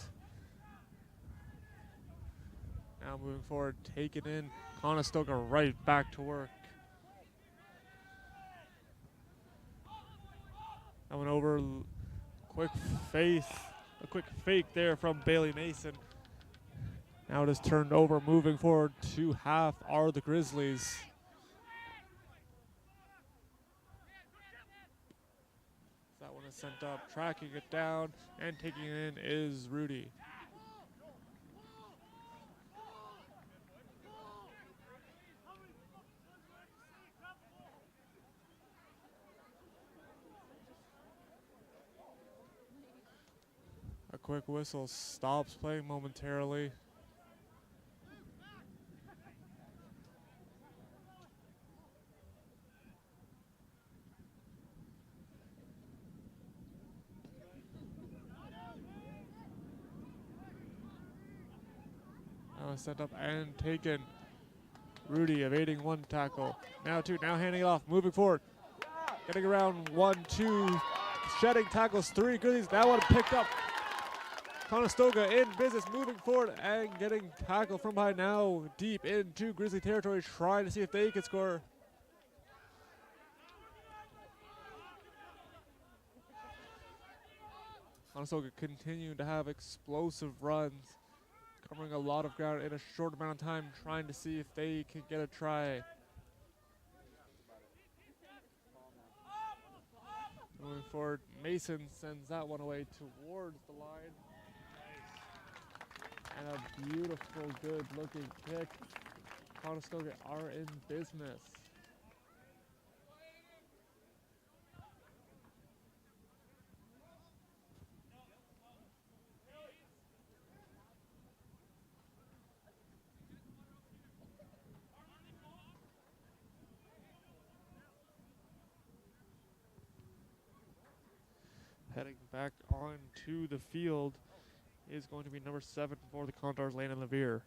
Now moving forward, taken in. Conestoga right back to work. That went over, a quick fake there from Bailey Mason. Now it is turned over, moving forward to half are the Grizzlies. That one is sent up, tracking it down, and taking it in is Rudy. A quick whistle stops playing momentarily. Now set up and taken. Rudy evading one tackle. Now two, now handing it off, moving forward. Getting around 1, 2, shedding tackles, 3 Grizzlies. That one picked up. Conestoga in business, moving forward and getting tackled from behind now deep into Grizzly territory, trying to see if they can score. Conestoga continuing to have explosive runs, covering a lot of ground in a short amount of time, trying to see if they can get a try. Moving forward, Mason sends that one away towards the line. And a beautiful, good-looking kick. Conestoga are in business. Heading back onto the field is going to be number 7 for the Condors, Landon Levere.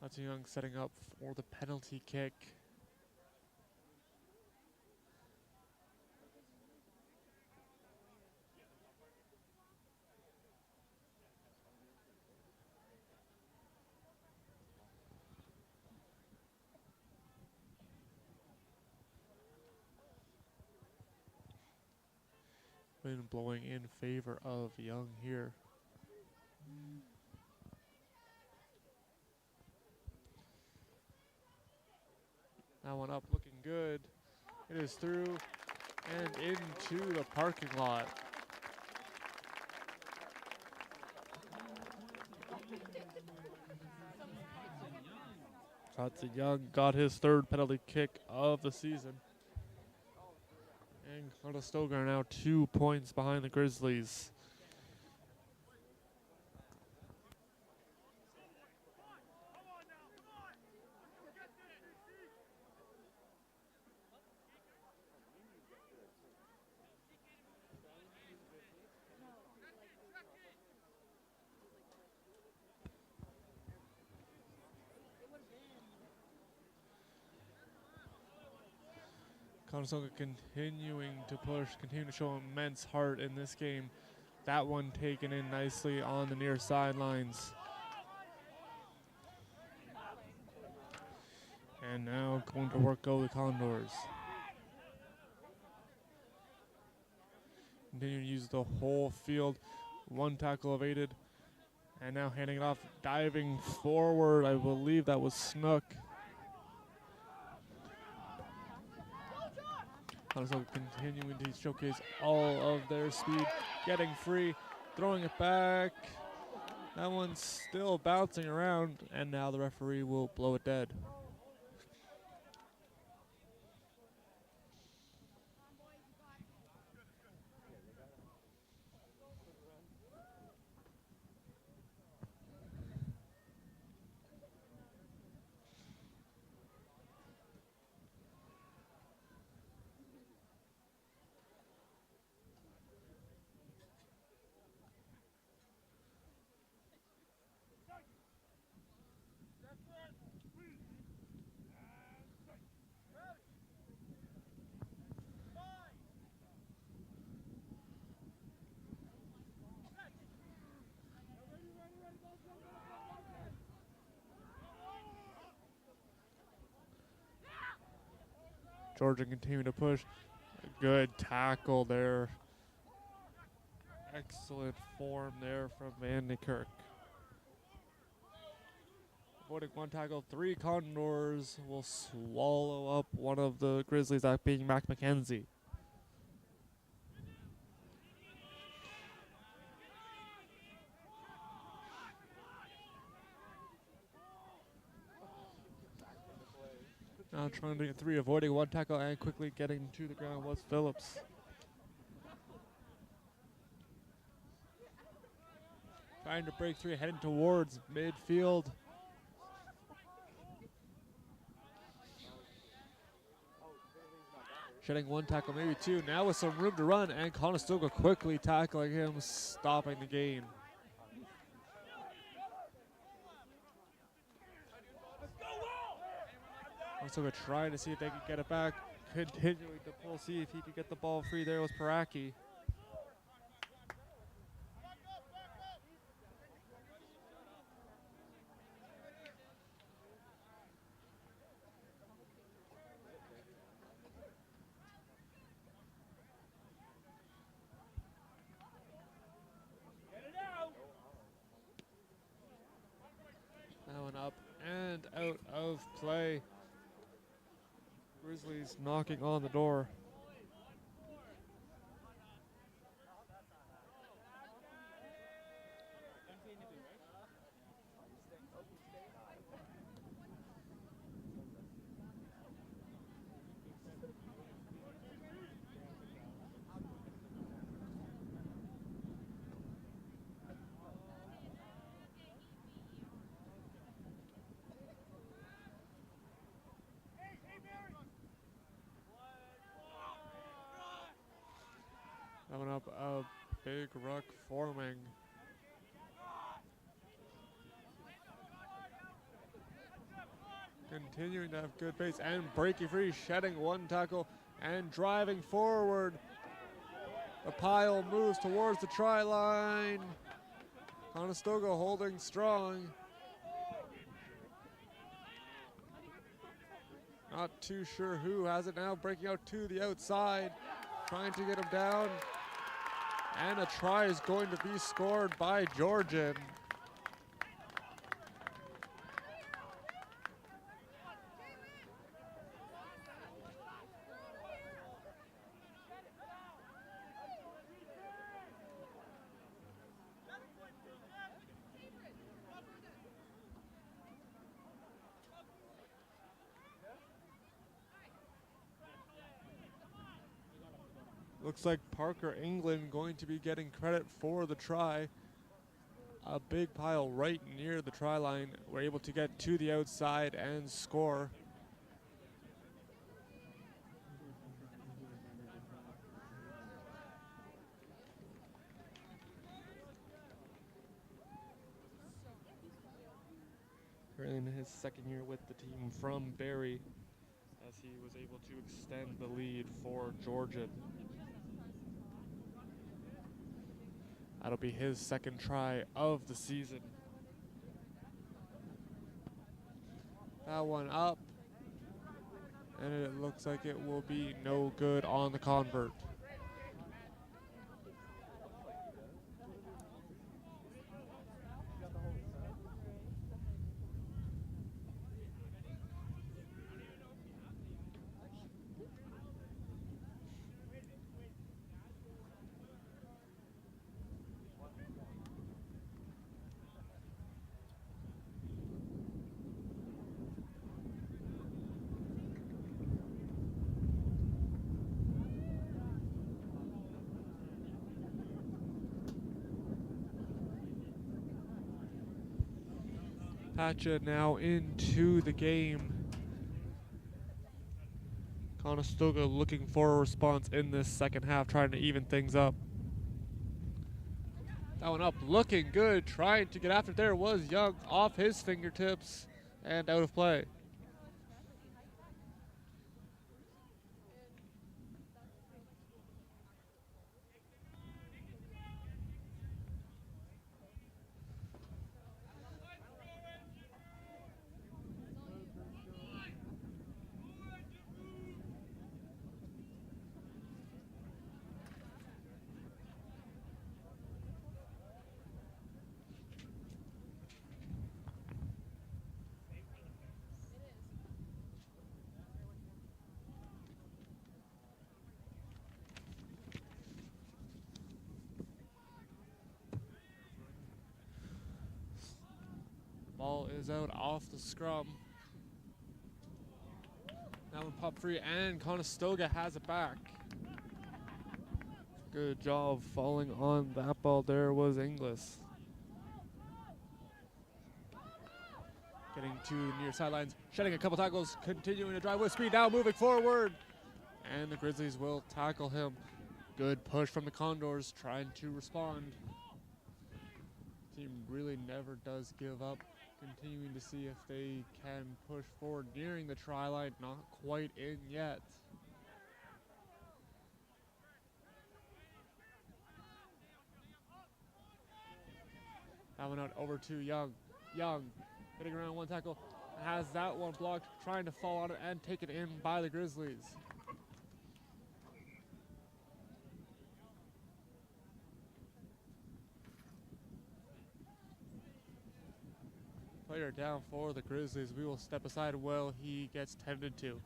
That's Young setting up for the penalty kick. Wind blowing in favor of Young here. That one up, looking good. It is through and into the parking lot. Hudson Young got his 3rd penalty kick of the season. And Conestoga are now 2 points behind the Grizzlies. Conestoga continuing to push, continuing to show immense heart in this game. That one taken in nicely on the near sidelines. And now going to work go the Condors. Continuing to use the whole field. 1 tackle evaded. And now handing it off, diving forward. I believe that was Snook. Also continuing to showcase all of their speed, getting free, throwing it back. That one's still bouncing around, and now the referee will blow it dead. Georgian continuing to push. A good tackle there. Excellent form there from Van de Kerk. Avoiding 1 tackle, 3 Condors will swallow up one of the Grizzlies, that being Mac McKenzie. Now trying to get 3, avoiding 1 tackle and quickly getting to the ground was Phillips. Trying to break 3, heading towards midfield. Shedding 1 tackle, maybe 2. Now with some room to run, and Conestoga quickly tackling him, stopping the game. Conestoga trying to see if they can get it back. Continuing to pull, see if he can get the ball free. There was Paraki. That one up and out of play. Grizzlies knocking on the door. Coming up, a big ruck forming. Continuing to have good pace and breaking free, shedding one tackle and driving forward. The pile moves towards the try line. Conestoga holding strong. Not too sure who has it now, breaking out to the outside, trying to get him down. And a try is going to be scored by Georgian. Looks like Parker England going to be getting credit for the try. A big pile right near the try line. We're able to get to the outside and score. Currently in his second year with the team from Barrie, as he was able to extend the lead for Georgian. That'll be his second try of the season. That one up. And it looks like it will be no good on the convert. Pacha now into the game. Conestoga looking for a response in this second half, trying to even things up. That one up, looking good, trying to get after. There was Young off his fingertips and out of play. Ball is out off the scrum. That one popped free and Conestoga has it back. Good job falling on that ball there was Inglis. Getting to the near sidelines, shedding a couple tackles, continuing to drive with speed, now moving forward. And the Grizzlies will tackle him. Good push from the Condors, trying to respond. Team really never does give up. Continuing to see if they can push forward, nearing the try line, not quite in yet. That one out over to Young. Young hitting around one tackle, has that one blocked, trying to fall on it and take it in by the Grizzlies. Player down for the Grizzlies. We will step aside while he gets tended to.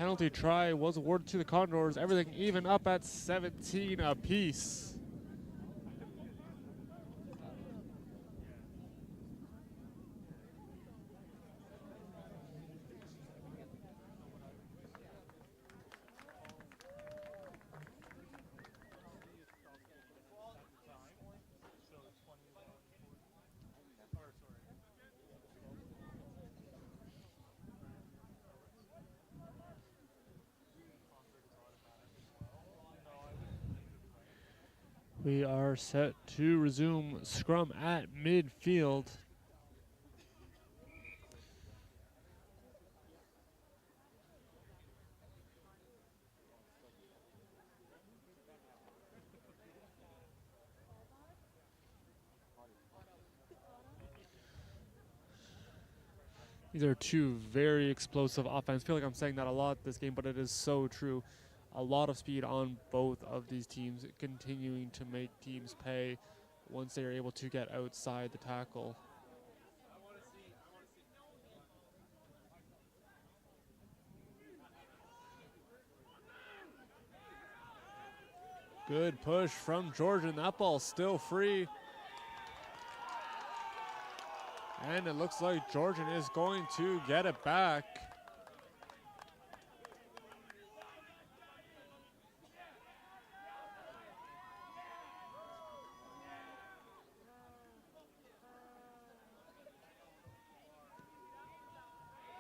penalty try was awarded to the Condors. Everything even up at 17 apiece. We are set to resume scrum at midfield. These are two very explosive offense. I feel like I'm saying that a lot this game, but it is so true. A lot of speed on both of these teams, continuing to make teams pay once they are able to get outside the tackle. Good push from Georgian. That ball's still free. And it looks like Georgian is going to get it back.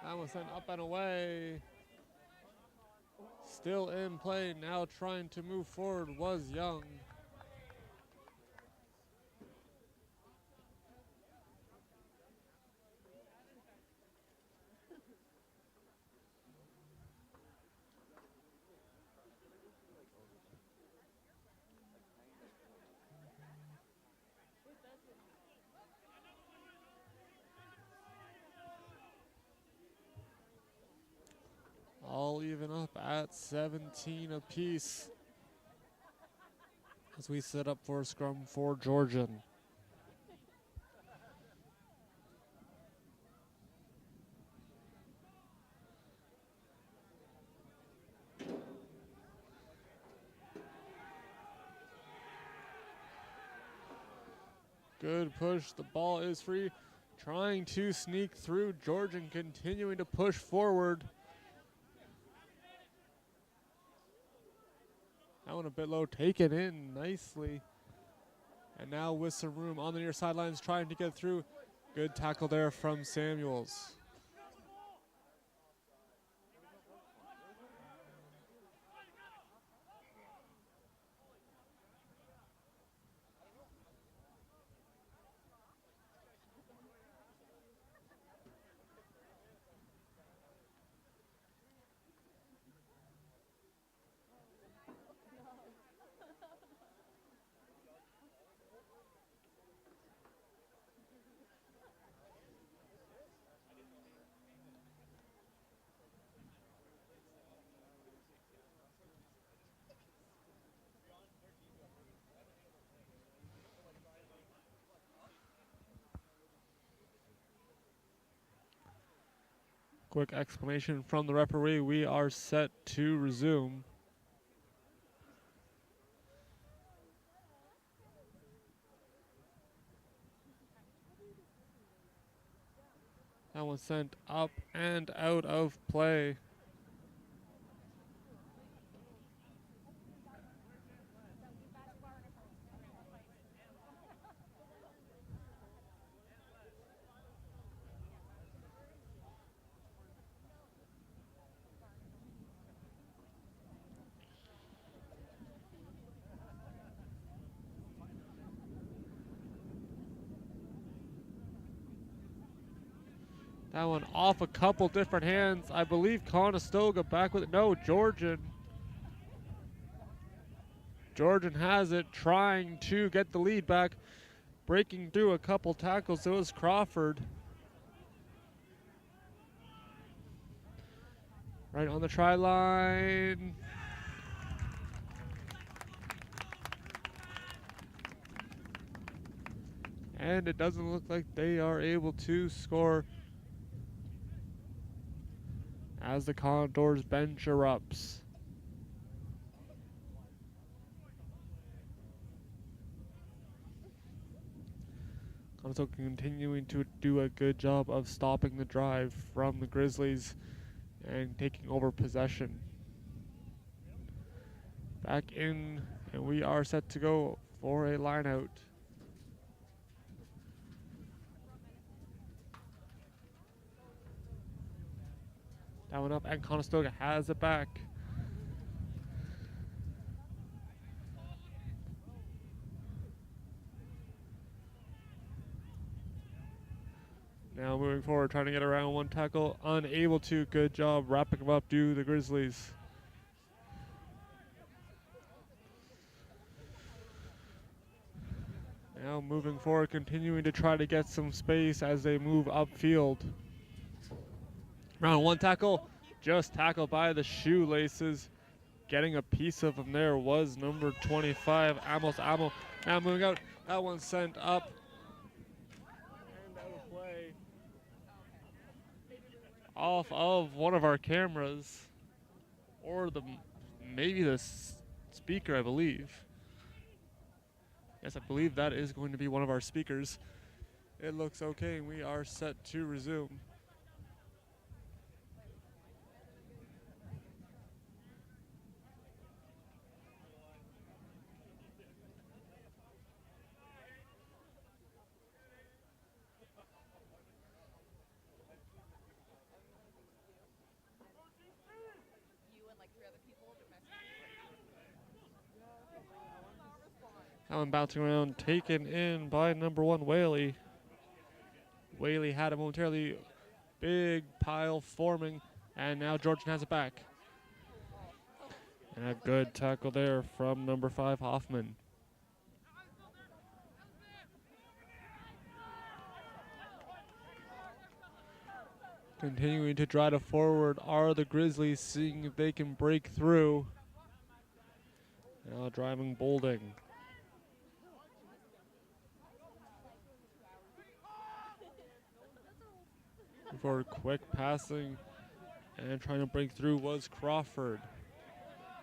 That was sent up and away. Still in play, now trying to move forward was Young. All even up at 17 apiece as we set up for a scrum for Georgian. Good push, the ball is free. Trying to sneak through, Georgian continuing to push forward. That one a bit low, taken in nicely. And now with some room on the near sidelines trying to get through. Good tackle there from Samuels. Quick explanation from the referee. We are set to resume. That was sent up and out of play. That one off a couple different hands. I believe Conestoga back with it. No, Georgian. Georgian has it, trying to get the lead back. Breaking through a couple tackles. It was Crawford. Right on the try line. And it doesn't look like they are able to score, as the Condors bench erupts. Conestoga continuing to do a good job of stopping the drive from the Grizzlies and taking over possession. Back in, and we are set to go for a line out. That one up, and Conestoga has it back. Now moving forward, trying to get around one tackle, unable to. Good job wrapping him up, do the Grizzlies. Now moving forward, continuing to try to get some space as they move upfield. Round one tackle, just tackled by the shoelaces. Getting a piece of him there was number 25, Amos Amo. Now moving out, that one sent up. And out of play. Off of one of our cameras, or maybe the speaker, I believe. Yes, I believe that is going to be one of our speakers. It looks okay, and we are set to resume. That one bouncing around, taken in by number 1, Whaley. Whaley had it momentarily. Big pile forming, and now Georgian has it back. And a good tackle there from number 5, Hoffman. Continuing to drive it forward are the Grizzlies, seeing if they can break through. Now driving Bolding. For quick passing and trying to break through was Crawford.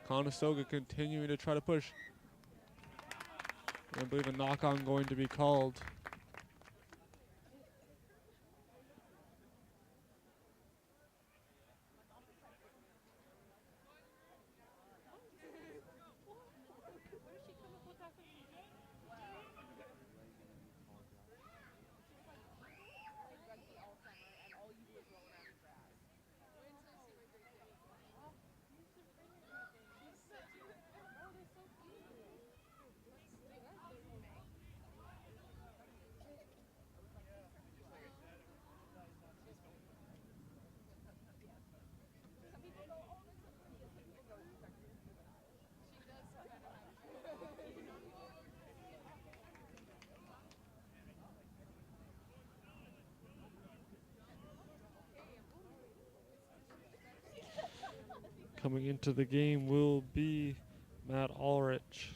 Conestoga continuing to try to push. I believe a knock-on going to be called. Coming into the game will be Matt Ulrich.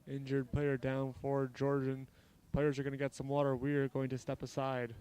Injured player down for Georgian. Players are going to get some water. We are going to step aside.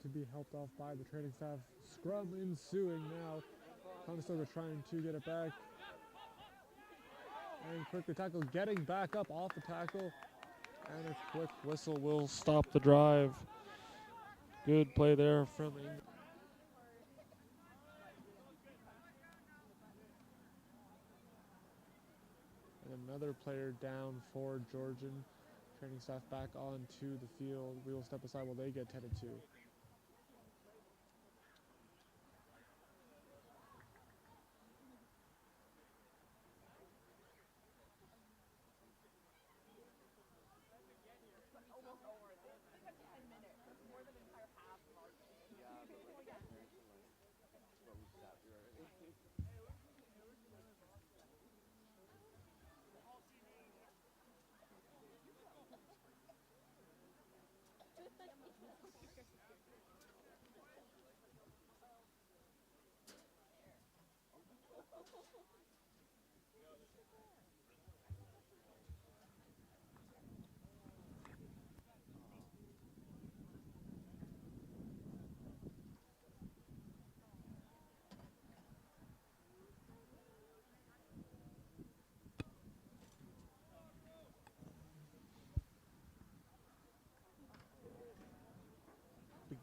to be helped off by the training staff. Scrum ensuing now. Conestoga trying to get it back. And quickly tackle, getting back up off the tackle. And a quick whistle will stop the drive. Good play there from England. And another player down for Georgian. Training staff back onto the field. We will step aside while they get tended to.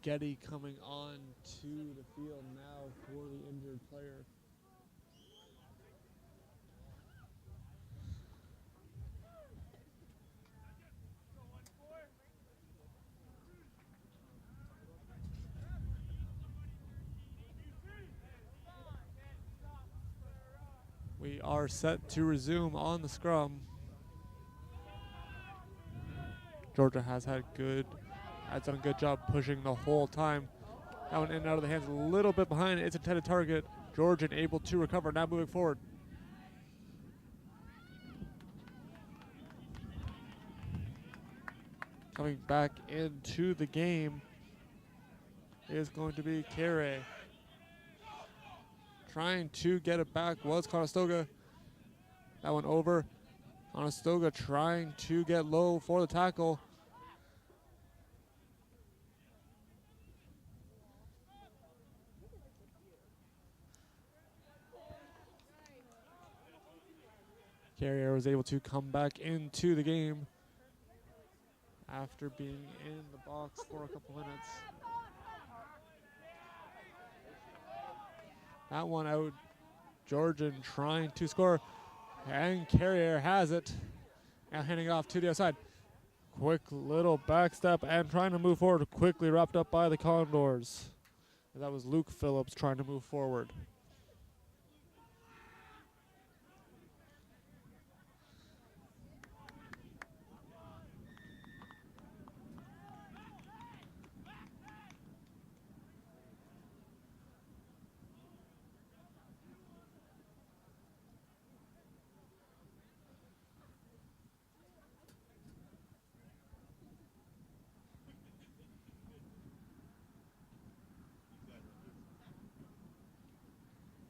Getty coming on to the field now for the injured player. We are set to resume on the scrum. Georgia has done a good job pushing the whole time. That one in and out of the hands, a little bit behind its intended target. Georgian able to recover, now moving forward. Coming back into the game is going to be Carey. Trying to get it back was Conestoga. That one over. Conestoga trying to get low for the tackle. Carrier was able to come back into the game after being in the box for a couple minutes. That one out. Georgian trying to score, and Carrier has it. Now handing off to the outside. Quick little back step and trying to move forward, quickly wrapped up by the Condors. That was Luke Phillips trying to move forward.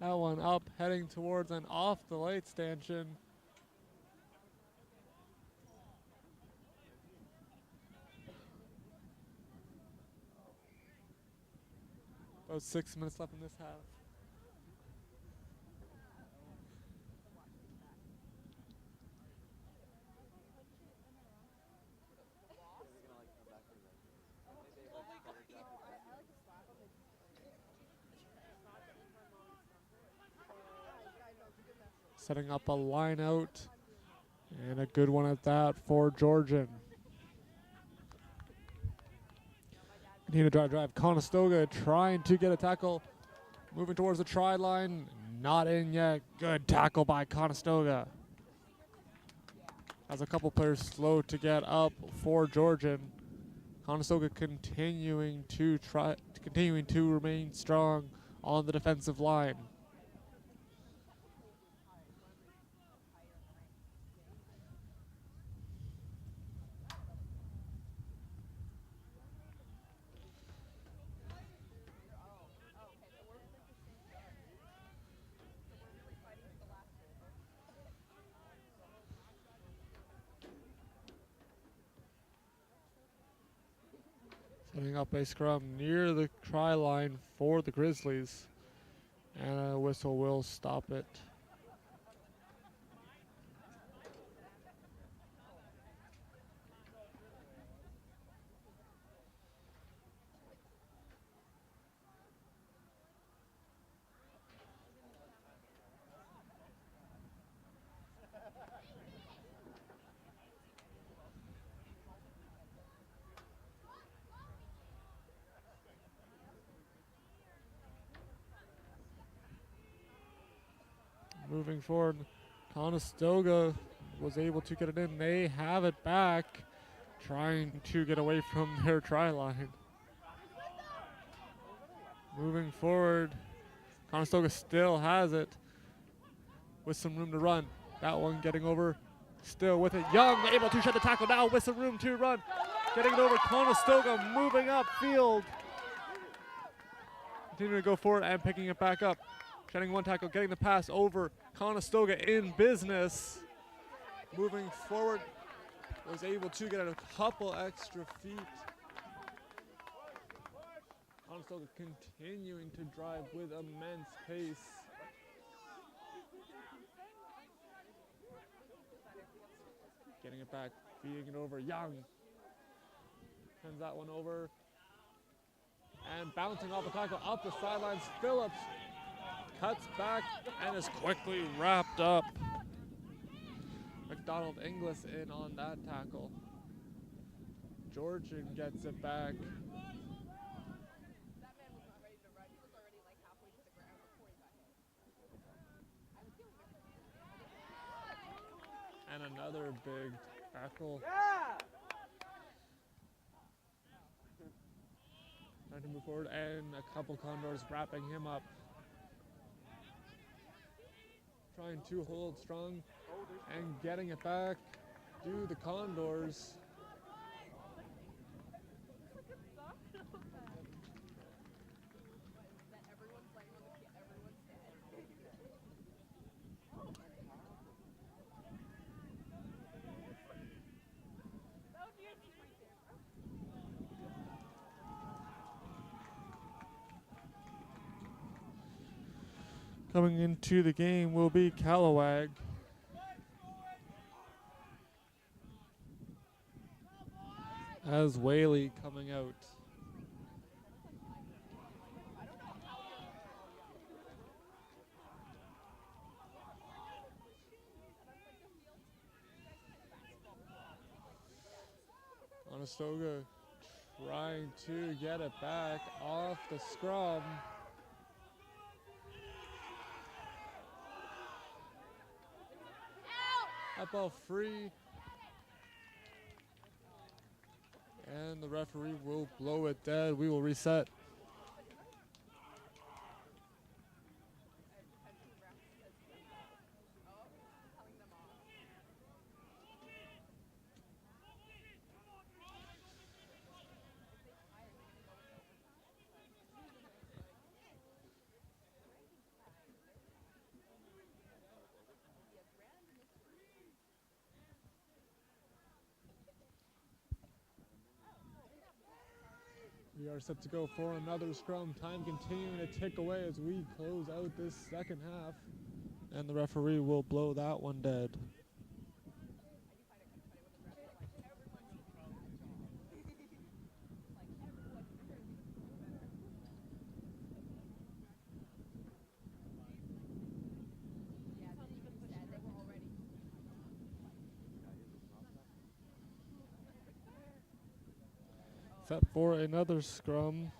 That one up, heading towards and off the light stanchion. About 6 minutes left in this half. Setting up a line out, and a good one at that for Georgian. Continue to drive. Conestoga trying to get a tackle. Moving towards the try line. Not in yet. Good tackle by Conestoga. As a couple players slow to get up for Georgian. Conestoga continuing to remain strong on the defensive line. Setting up a scrum near the try line for the Grizzlies. And a whistle will stop it. Moving forward, Conestoga was able to get it in. They have it back, trying to get away from their try line. Moving forward, Conestoga still has it with some room to run. That one getting over, still with it. Young able to shed the tackle now with some room to run. Getting it over, Conestoga moving upfield. Continuing to go forward and picking it back up. Shedding one tackle, getting the pass over. Conestoga in business. Moving forward, was able to get a couple extra feet. Conestoga continuing to drive with immense pace. Getting it back, feeding it over. Young sends that one over. And bouncing off the tackle up the sidelines. Phillips cuts back and is quickly wrapped up. McDonald Inglis in on that tackle. Georgian gets it back. And another big tackle. Trying to move forward, and a couple Condors wrapping him up. Trying to hold strong and getting it back to the Condors. Coming into the game will be Callawag. As Whaley coming out. Conestoga trying to get it back off the scrum. That ball free. And the referee will blow it dead. We will reset. We are set to go for another scrum. Time continuing to tick away as we close out this second half. And the referee will blow that one dead. Set for another scrum.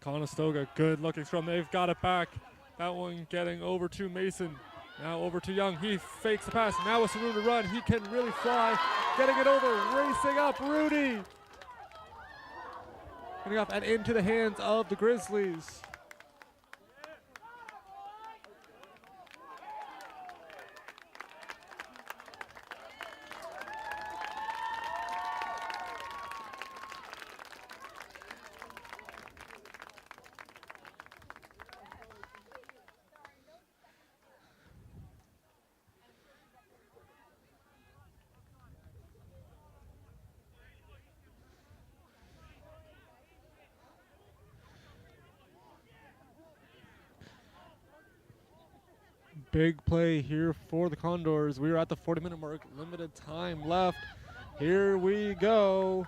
Conestoga, good looking scrum. They've got it back. That one getting over to Mason. Now over to Young. He fakes the pass. Now with some room to run. He can really fly. Getting it over. Racing up. Rudy. Getting up and into the hands of the Grizzlies. big play here for the Condors. We are at the 40-minute mark, limited time left. Here we go.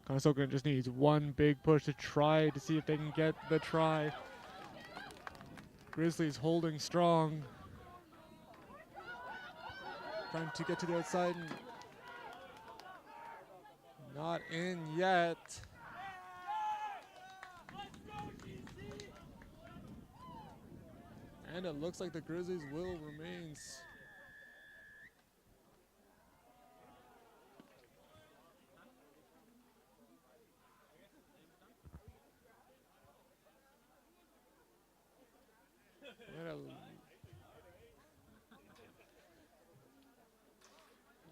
Conestoga just needs one big push to try to see if they can get the try. Grizzlies holding strong. Trying to get to the outside. And not in yet. And it looks like the Grizzlies will remain.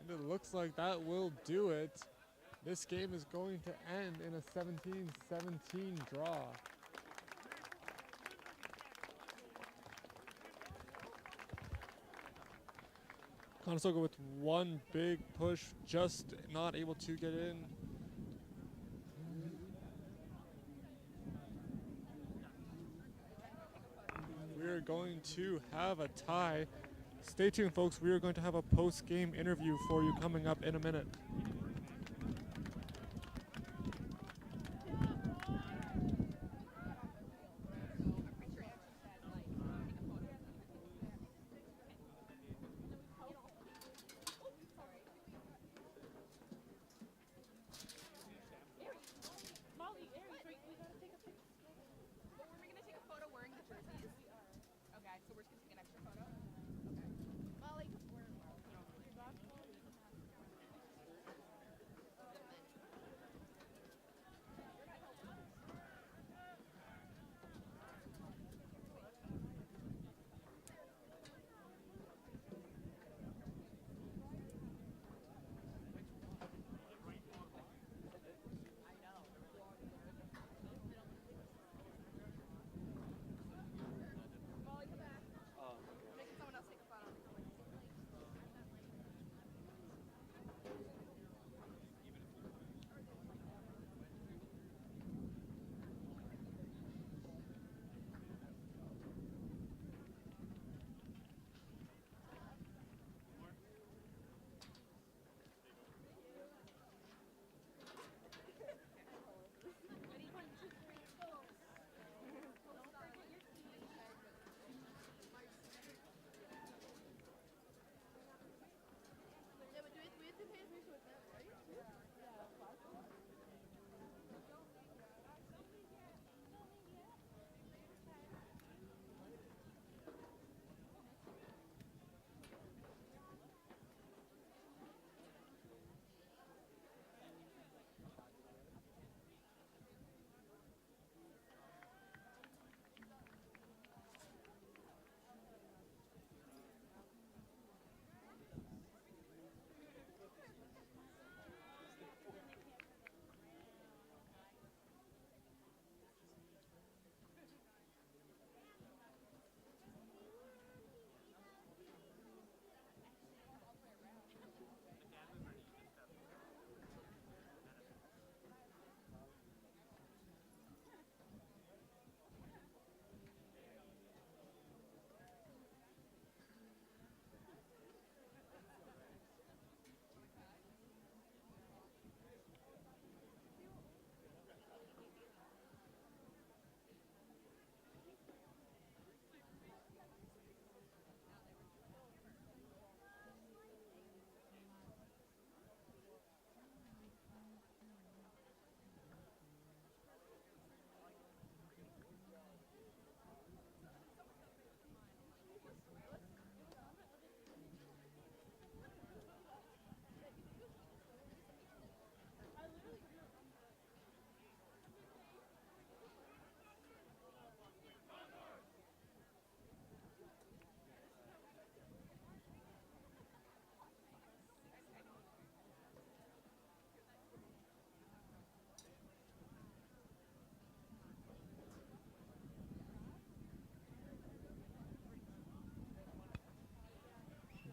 And it looks like that will do it. This game is going to end in a 17-17 draw. Conestoga with one big push, just not able to get in. We are going to have a tie. Stay tuned, folks. We are going to have a post-game interview for you coming up in a minute.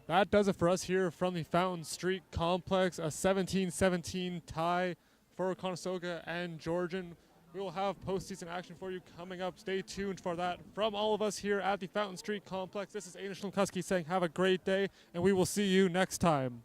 That does it for us here from the Fountain Street Complex. A 17-17 tie for Conestoga and Georgian. We will have postseason action for you coming up. Stay tuned for that. From all of us here at the Fountain Street Complex, this is Aiden Schlimkuski saying have a great day, and we will see you next time.